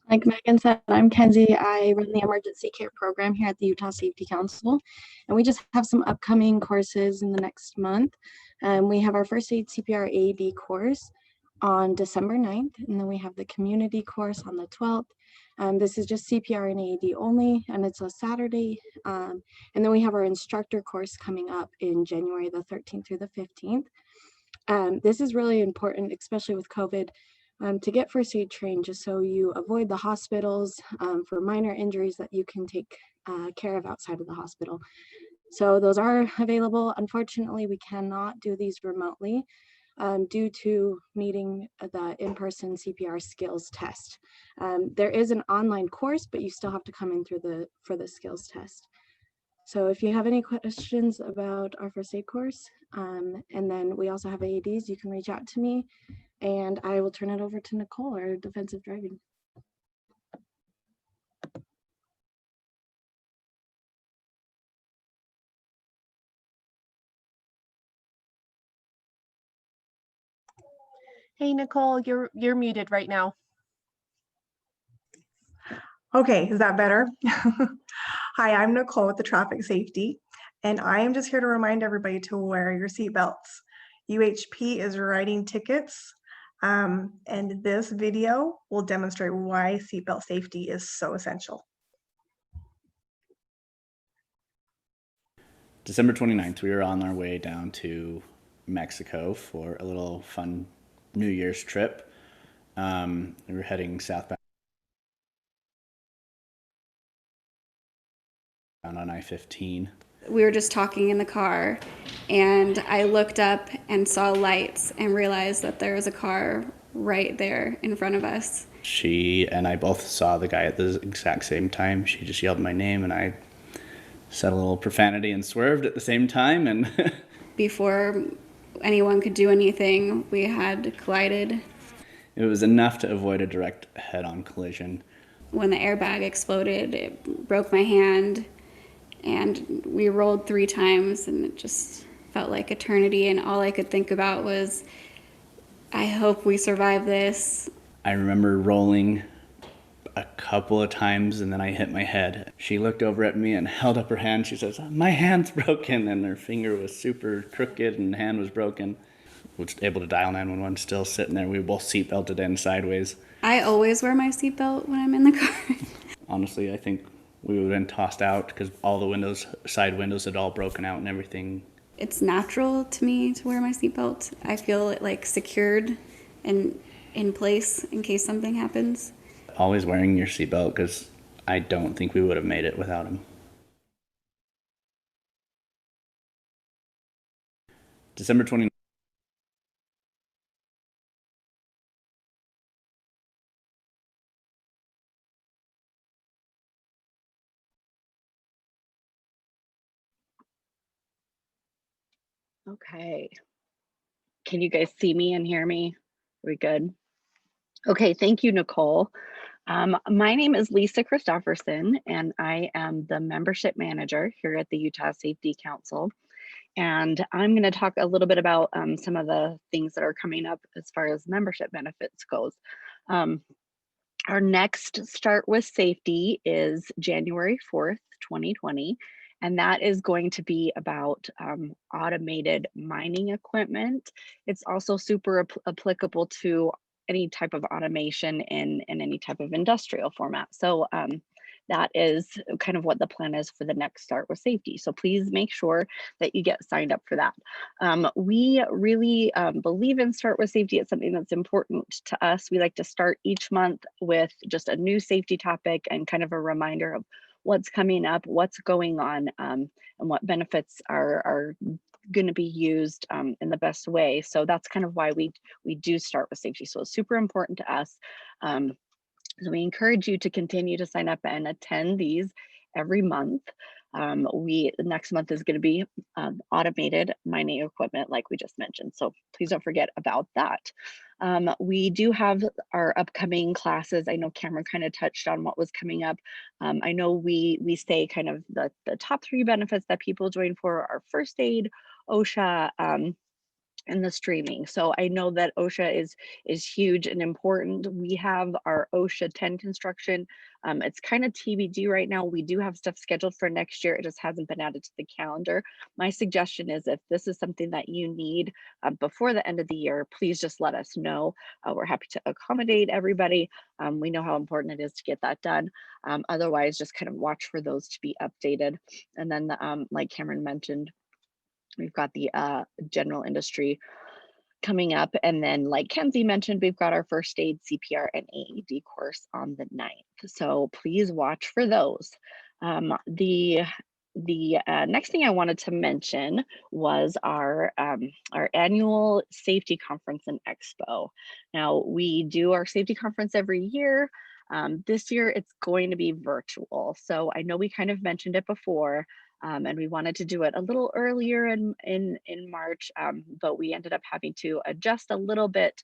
Like Megan said, I'm Kenzie. I run the emergency care program here at the Utah Safety Council, and we just have some upcoming courses in the next month. We have our first aid CPR AED course on December 9th, and then we have the community course on the 12th. This is just CPR and AED only, and it's a Saturday. And then we have our instructor course coming up in January the 13th through the 15th. This is really important, especially with COVID, to get first aid trained, just so you avoid the hospitals for minor injuries that you can take care of outside of the hospital. So those are available. Unfortunately, we cannot do these remotely due to needing the in-person CPR skills test. There is an online course, but you still have to come in for the skills test. So if you have any questions about our first aid course, and then we also have AEDs, you can reach out to me, and I will turn it over to Nicole, our defensive driving. Hey, Nicole, you're muted right now. Okay, is that better? Hi, I'm Nicole with the Traffic Safety, and I am just here to remind everybody to wear your seatbelts. UHP is writing tickets, and this video will demonstrate why seatbelt safety is so essential. December 29th, we were on our way down to Mexico for a little fun New Year's trip. We were heading southbound on I-15. We were just talking in the car, and I looked up and saw lights and realized that there was a car right there in front of us. She and I both saw the guy at the exact same time. She just yelled my name, and I said a little profanity and swerved at the same time. And before anyone could do anything, we had collided. It was enough to avoid a direct head-on collision. When the airbag exploded, it broke my hand, and we rolled 3 times, and it just felt like eternity. And all I could think about was, I hope we survive this. I remember rolling a couple of times, and then I hit my head. She looked over at me and held up her hand. She says, "My hand's broken," and her finger was super crooked and hand was broken. We were able to dial 911, still sitting there. We were both seatbelted in sideways. I always wear my seatbelt when I'm in the car. Honestly, I think we would have been tossed out because all the windows, side windows had all broken out and everything. It's natural to me to wear my seatbelt. I feel like secured and in place in case something happens. Always wearing your seatbelt, because I don't think we would have made it without him. December 29th. Okay. Can you guys see me and hear me? Are we good? Okay, thank you, Nicole. My name is Lisa Christofferson, and I am the membership manager here at the Utah Safety Council. And I'm going to talk a little bit about some of the things that are coming up as far as membership benefits goes. Our next Start with Safety is January 4th, 2020. And that is going to be about automated mining equipment. It's also super applicable to any type of automation in any type of industrial format. So that is kind of what the plan is for the next Start with Safety. So please make sure that you get signed up for that. We really believe in Start with Safety. It's something that's important to us. We like to start each month with just a new safety topic and kind of a reminder of what's coming up, what's going on, and what benefits are going to be used in the best way. So that's kind of why we do Start with Safety. So it's super important to us. So we encourage you to continue to sign up and attend these every month. Next month is going to be automated mining equipment, like we just mentioned. So please don't forget about that. We do have our upcoming classes. I know Cameron kind of touched on what was coming up. I know we say kind of the top 3 benefits that people join for are first aid, OSHA, and the streaming. So I know that OSHA is huge and important. We have our OSHA 10 construction. It's kind of TBD right now. We do have stuff scheduled for next year. It just hasn't been added to the calendar. My suggestion is if this is something that you need before the end of the year, please just let us know. We're happy to accommodate everybody. We know how important it is to get that done. Otherwise, just kind of watch for those to be updated. And then like Cameron mentioned, we've got the general industry coming up. And then like Kenzie mentioned, we've got our first aid, CPR, and AED course on the 9th. So please watch for those. The next thing I wanted to mention was our annual safety conference and expo. Now we do our safety conference every year. This year it's going to be virtual. So I know we kind of mentioned it before, and we wanted to do it a little earlier in March, but we ended up having to adjust a little bit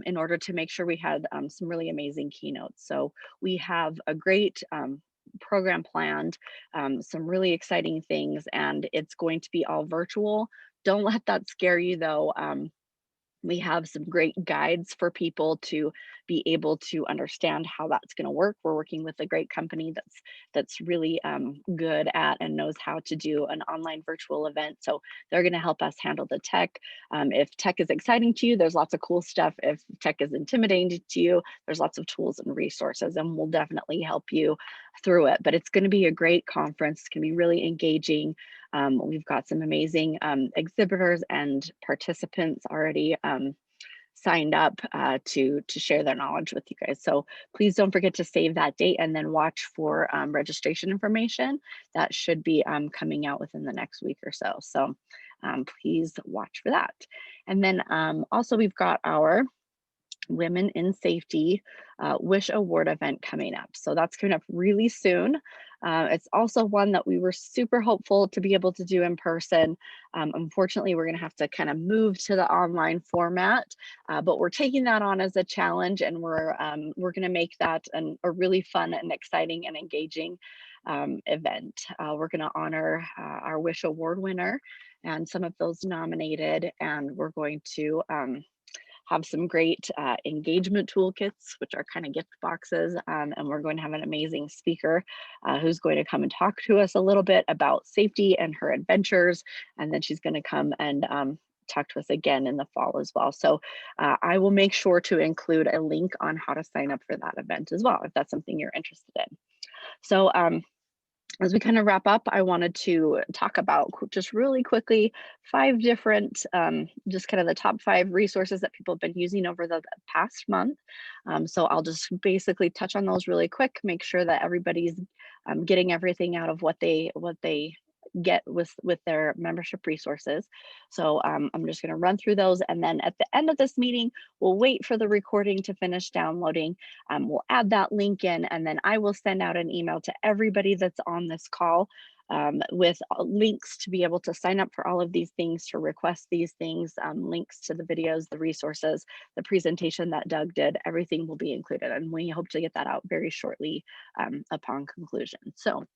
in order to make sure we had some really amazing keynotes. So we have a great program planned, some really exciting things, and it's going to be all virtual. Don't let that scare you though. We have some great guides for people to be able to understand how that's going to work. We're working with a great company that's really good at and knows how to do an online virtual event. So they're going to help us handle the tech. If tech is exciting to you, there's lots of cool stuff. If tech is intimidating to you, there's lots of tools and resources, and we'll definitely help you through it. But it's going to be a great conference. It's going to be really engaging. We've got some amazing exhibitors and participants already signed up to share their knowledge with you guys. So please don't forget to save that date and then watch for registration information. That should be coming out within the next week or so. So please watch for that. And then also we've got our Women in Safety Wish Award event coming up. So that's coming up really soon. It's also one that we were super hopeful to be able to do in person. Unfortunately, we're going to have to kind of move to the online format, but we're taking that on as a challenge, and we're going to make that a really fun and exciting and engaging event. We're going to honor our Wish Award winner and some of those nominated, and we're going to have some great engagement toolkits, which are kind of gift boxes. And we're going to have an amazing speaker who's going to come and talk to us a little bit about safety and her adventures. And then she's going to come and talk to us again in the fall as well. So I will make sure to include a link on how to sign up for that event as well, if that's something you're interested in. So as we kind of wrap up, I wanted to talk about just really quickly 5 different, just kind of the top 5 resources that people have been using over the past month. So I'll just basically touch on those really quick, make sure that everybody's getting everything out of what they get with their membership resources. So I'm just going to run through those, and then at the end of this meeting, we'll wait for the recording to finish downloading. We'll add that link in, and then I will send out an email to everybody that's on this call with links to be able to sign up for all of these things, to request these things, links to the videos, the resources, the presentation that Doug did. Everything will be included, and we hope to get that out very shortly upon conclusion. So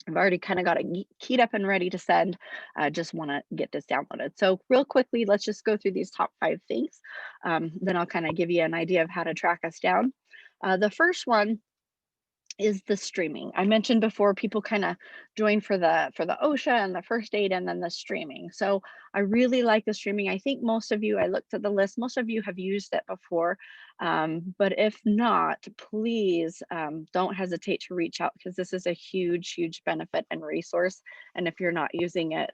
I've already kind of got it keyed up and ready to send. I just want to get this downloaded. So real quickly, let's just go through these top 5 things. Then I'll kind of give you an idea of how to track us down. The first one is the streaming. I mentioned before, people kind of join for the OSHA and the first aid and then the streaming. So I really like the streaming. I think most of you, I looked at the list, most of you have used it before. But if not, please don't hesitate to reach out, because this is a huge, huge benefit and resource. And if you're not using it,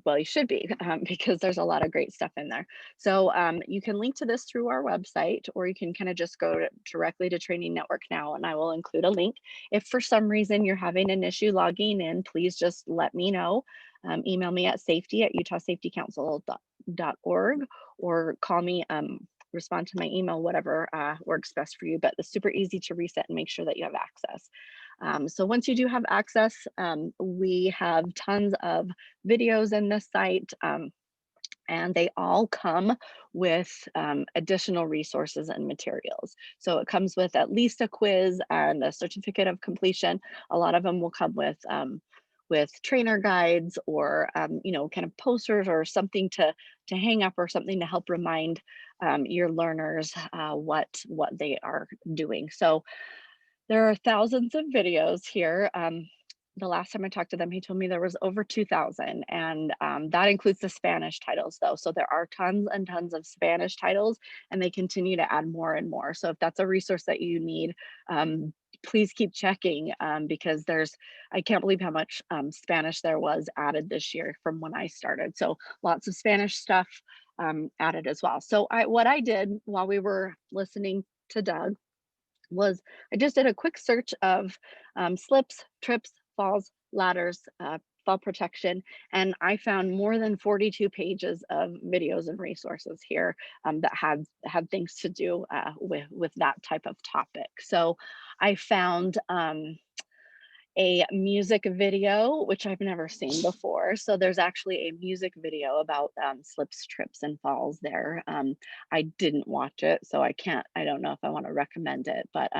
well, you should be, because there's a lot of great stuff in there. So you can link to this through our website, or you can kind of just go directly to Training Network Now, and I will include a link. If for some reason you're having an issue logging in, please just let me know. Email me at safety@utahsafetycouncil.org, or call me, respond to my email, whatever works best for you. But it's super easy to reset and make sure that you have access. So once you do have access, we have tons of videos in this site. And they all come with additional resources and materials. So it comes with at least a quiz and a certificate of completion. A lot of them will come with trainer guides or kind of posters or something to hang up or something to help remind your learners what they are doing. So there are thousands of videos here. The last time I talked to them, he told me there was over 2,000, and that includes the Spanish titles though. So there are tons and tons of Spanish titles, and they continue to add more and more. So if that's a resource that you need, please keep checking because I can't believe how much Spanish there was added this year from when I started. So lots of Spanish stuff added as well. So what I did while we were listening to Doug was I just did a quick search of slips, trips, falls, ladders, fall protection, and I found more than 42 pages of videos and resources here that had things to do with that type of topic. So I found a music video, which I've never seen before. So there's actually a music video about slips, trips, and falls there. I didn't watch it, so I don't know if I want to recommend it, but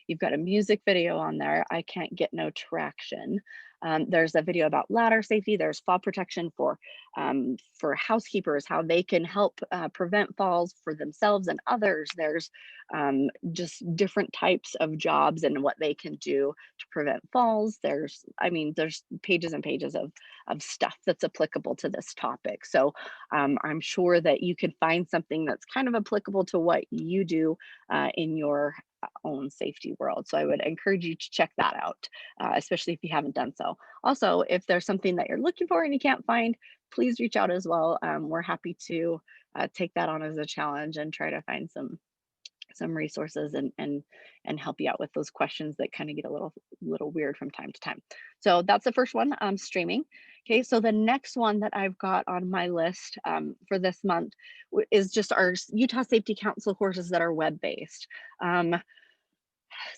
you've got a music video on there. I can't get no traction. There's a video about ladder safety. There's fall protection for housekeepers, how they can help prevent falls for themselves and others. There's just different types of jobs and what they can do to prevent falls. There's pages and pages of stuff that's applicable to this topic. So I'm sure that you can find something that's kind of applicable to what you do in your own safety world. So I would encourage you to check that out, especially if you haven't done so. Also, if there's something that you're looking for and you can't find, please reach out as well. We're happy to take that on as a challenge and try to find some resources and help you out with those questions that kind of get a little weird from time to time. So that's the first one, streaming. Okay, so the next one that I've got on my list for this month is just our Utah Safety Council courses that are web-based.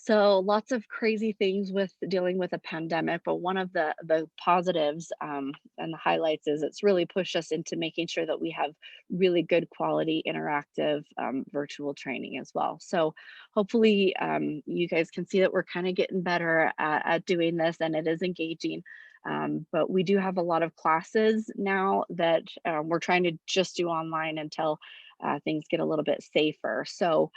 So lots of crazy things with dealing with a pandemic, but one of the positives and the highlights is it's really pushed us into making sure that we have really good quality interactive virtual training as well. So hopefully you guys can see that we're kind of getting better at doing this, and it is engaging. But we do have a lot of classes now that we're trying to just do online until things get a little bit safer. So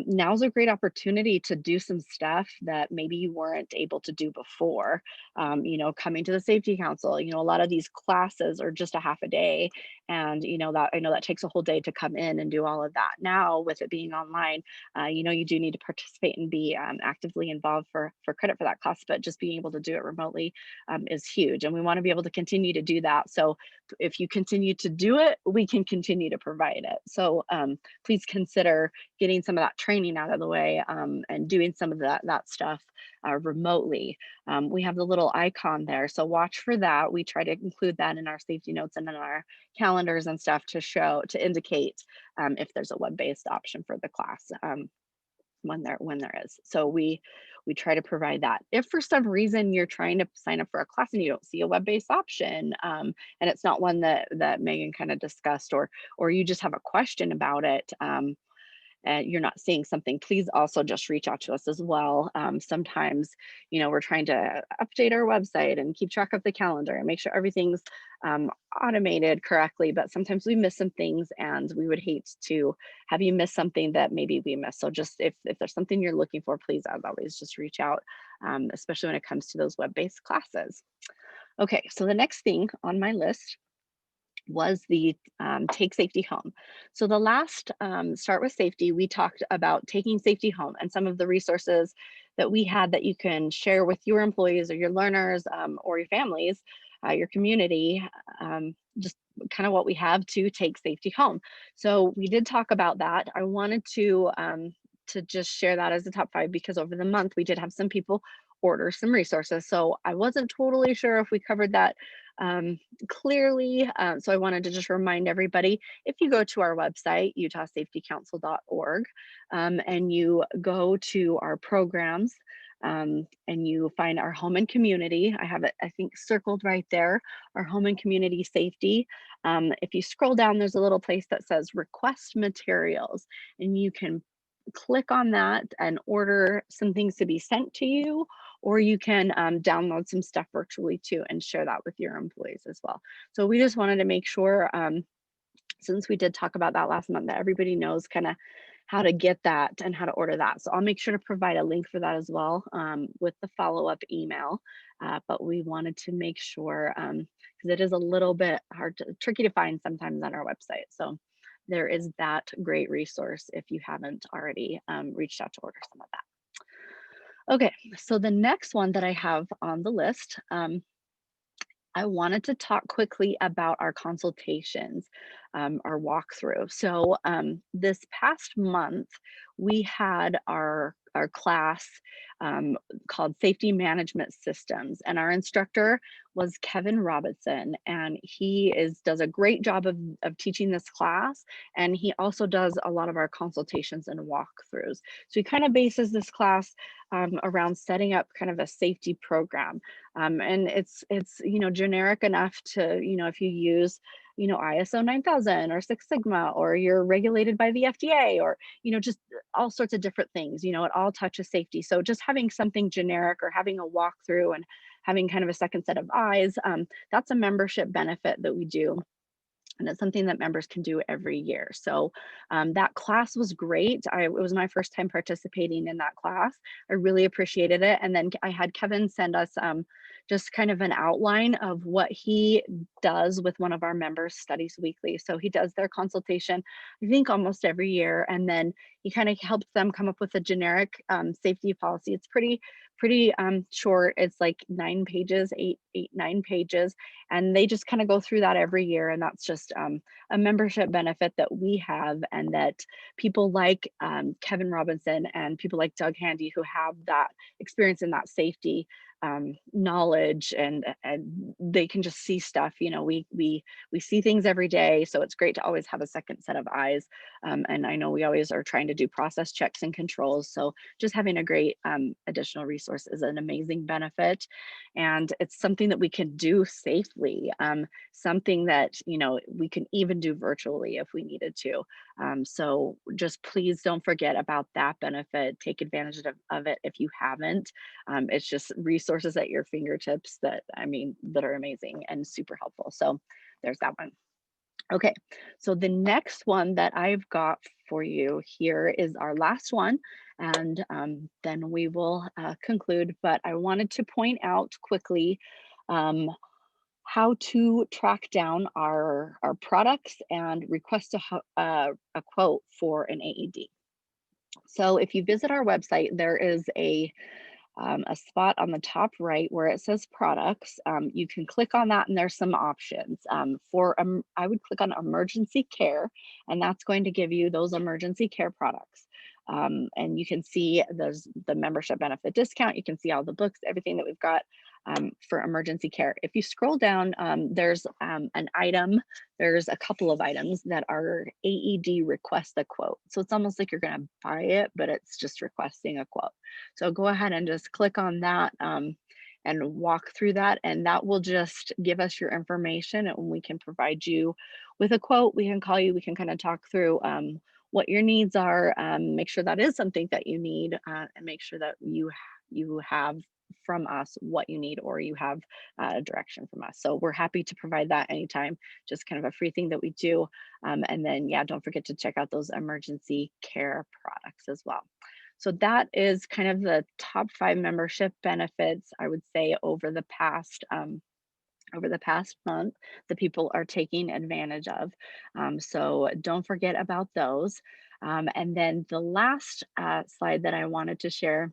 now's a great opportunity to do some stuff that maybe you weren't able to do before. Coming to the Safety Council, a lot of these classes are just a half a day, and I know that takes a whole day to come in and do all of that. Now with it being online, you do need to participate and be actively involved for credit for that class, but just being able to do it remotely is huge, and we want to be able to continue to do that. So if you continue to do it, we can continue to provide it. So please consider getting some of that training out of the way and doing some of that stuff remotely. We have the little icon there, so watch for that. We try to include that in our safety notes and in our calendars and stuff to indicate if there's a web-based option for the class when there is. So we try to provide that. If for some reason you're trying to sign up for a class and you don't see a web-based option and it's not one that Megan kind of discussed, or you just have a question about it, and you're not seeing something, please also just reach out to us as well. Sometimes, we're trying to update our website and keep track of the calendar and make sure everything's automated correctly, but sometimes we miss some things, and we would hate to have you miss something that maybe we missed. So just if there's something you're looking for, please, as always, just reach out, especially when it comes to those web-based classes. Okay, so the next thing on my list was the Take Safety Home. So the last Start with Safety, we talked about taking safety home and some of the resources that we had that you can share with your employees or your learners or your families, your community, just kind of what we have to take safety home. So we did talk about that. I wanted to just share that as the top 5 because over the month we did have some people order some resources. So I wasn't totally sure if we covered that clearly. So I wanted to just remind everybody, if you go to our website, utahsafetycouncil.org, and you go to our programs, and you find our home and community. I have it, I think, circled right there, our home and community safety. If you scroll down, there's a little place that says request materials, and you can click on that and order some things to be sent to you, or you can download some stuff virtually too and share that with your employees as well. So we just wanted to make sure, since we did talk about that last month, that everybody knows kind of how to get that and how to order that. So I'll make sure to provide a link for that as well, with the follow-up email. But we wanted to make sure, because it is a little bit tricky to find sometimes on our website. So there is that great resource if you haven't already reached out to order some of that. Okay, so the next one that I have on the list, I wanted to talk quickly about our consultations, our walkthrough. So this past month, we had our class called Safety Management Systems, and our instructor was Kevin Robinson, and he does a great job of teaching this class, and he also does a lot of our consultations and walkthroughs. So he kind of bases this class around setting up kind of a safety program, and it's generic enough to, if you use ISO 9000 or Six Sigma, or you're regulated by the FDA, or just all sorts of different things, it all touches safety. So just having something generic, or having a walkthrough and having kind of a second set of eyes, that's a membership benefit that we do. And it's something that members can do every year. So that class was great. It was my first time participating in that class. I really appreciated it. And then I had Kevin send us just kind of an outline of what he does with one of our members' studies weekly. So he does their consultation, I think, almost every year. And then he kind of helps them come up with a generic safety policy. It's pretty short. It's like 9 pages, 9 pages. And they just kind of go through that every year. And that's just a membership benefit that we have, and that people like Kevin Robinson and people like Doug Handy, who have that experience in that safety knowledge, and they can just see stuff. We see things every day, so it's great to always have a second set of eyes. And I know we always are trying to do process checks and controls, so just having a great additional resource is an amazing benefit, and it's something that we can do safely, something that we can even do virtually if we needed to. So just please don't forget about that benefit. Take advantage of it if you haven't. It's just resources at your fingertips that are amazing and super helpful. So there's that one. Okay, so the next one that I've got for you here is our last one, and then we will conclude. But I wanted to point out quickly how to track down our products and request a quote for an AED. So if you visit our website, there is a spot on the top right where it says products. You can click on that, and there's some options. I would click on emergency care, and that's going to give you those emergency care products. And you can see there's the membership benefit discount. You can see all the books, everything that we've got for emergency care. If you scroll down, there's an item, there's a couple of items that are AED request a quote. So it's almost like you're going to buy it, but it's just requesting a quote. So go ahead and just click on that and walk through that, and that will just give us your information, and we can provide you with a quote. We can call you, we can kind of talk through what your needs are, make sure that is something that you need, and make sure that you have from us what you need, or you have direction from us. So we're happy to provide that anytime, just kind of a free thing that we do. And then, yeah, don't forget to check out those emergency care products as well. So that is kind of the top 5 membership benefits, I would say, over the past month that people are taking advantage of. So don't forget about those. And then the last slide that I wanted to share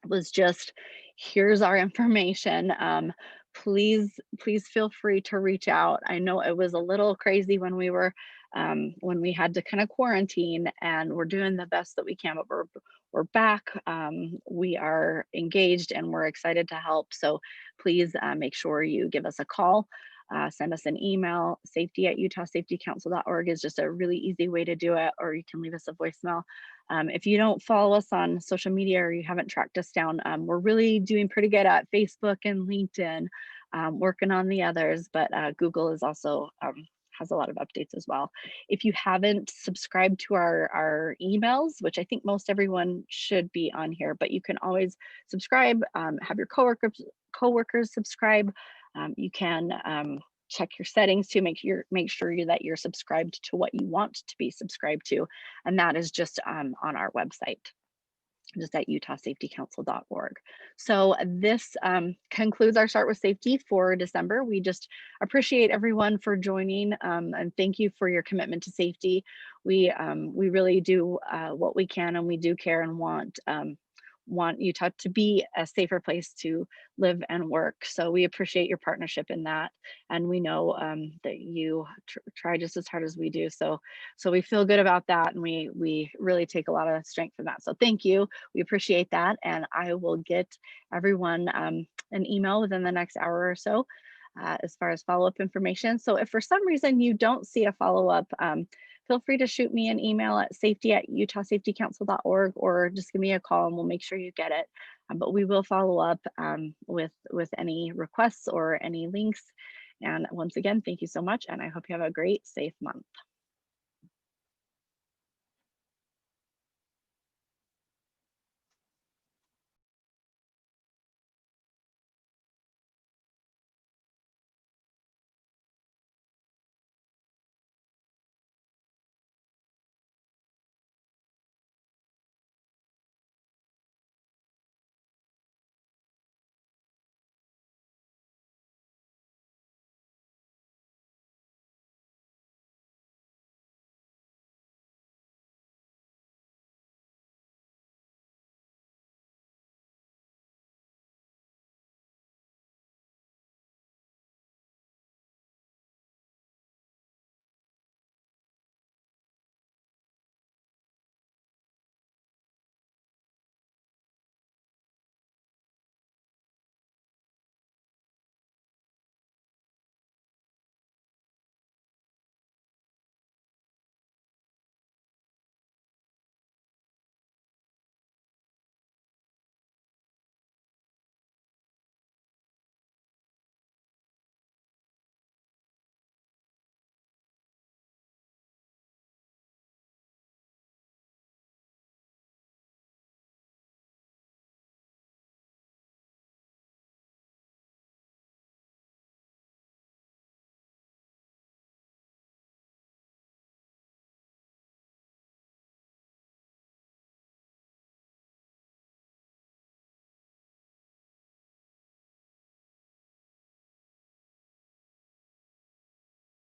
was just, here's our information. Please feel free to reach out. I know it was a little crazy when we had to kind of quarantine, and we're doing the best that we can, but we're back. We are engaged, and we're excited to help. So please make sure you give us a call. send us an email. safety@utahsafetycouncil.org is just a really easy way to do it, or you can leave us a voicemail. If you don't follow us on social media or you haven't tracked us down, we're really doing pretty good at Facebook and LinkedIn, working on the others, but Google is also has a lot of updates as well. If you haven't subscribed to our emails, which I think most everyone should be on here, but you can always subscribe, have your coworkers subscribe. You can check your settings to make sure that you're subscribed to what you want to be subscribed to, and that is just on our website, just at utahsafetycouncil.org. So this concludes our Start with Safety for December. We just appreciate everyone for joining, and thank you for your commitment to safety. We really do what we can, and we do care and want Utah to be a safer place to live and work. So we appreciate your partnership in that, and we know that you try just as hard as we do. So we feel good about that, and we really take a lot of strength from that. So thank you. We appreciate that, and I will get everyone an email within the next hour or so as far as follow-up information. So if for some reason you don't see a follow-up, feel free to shoot me an email at safety@utahsafetycouncil.org, or just give me a call and we'll make sure you get it. But we will follow up with any requests or any links. And once again, thank you so much, and I hope you have a great, safe month.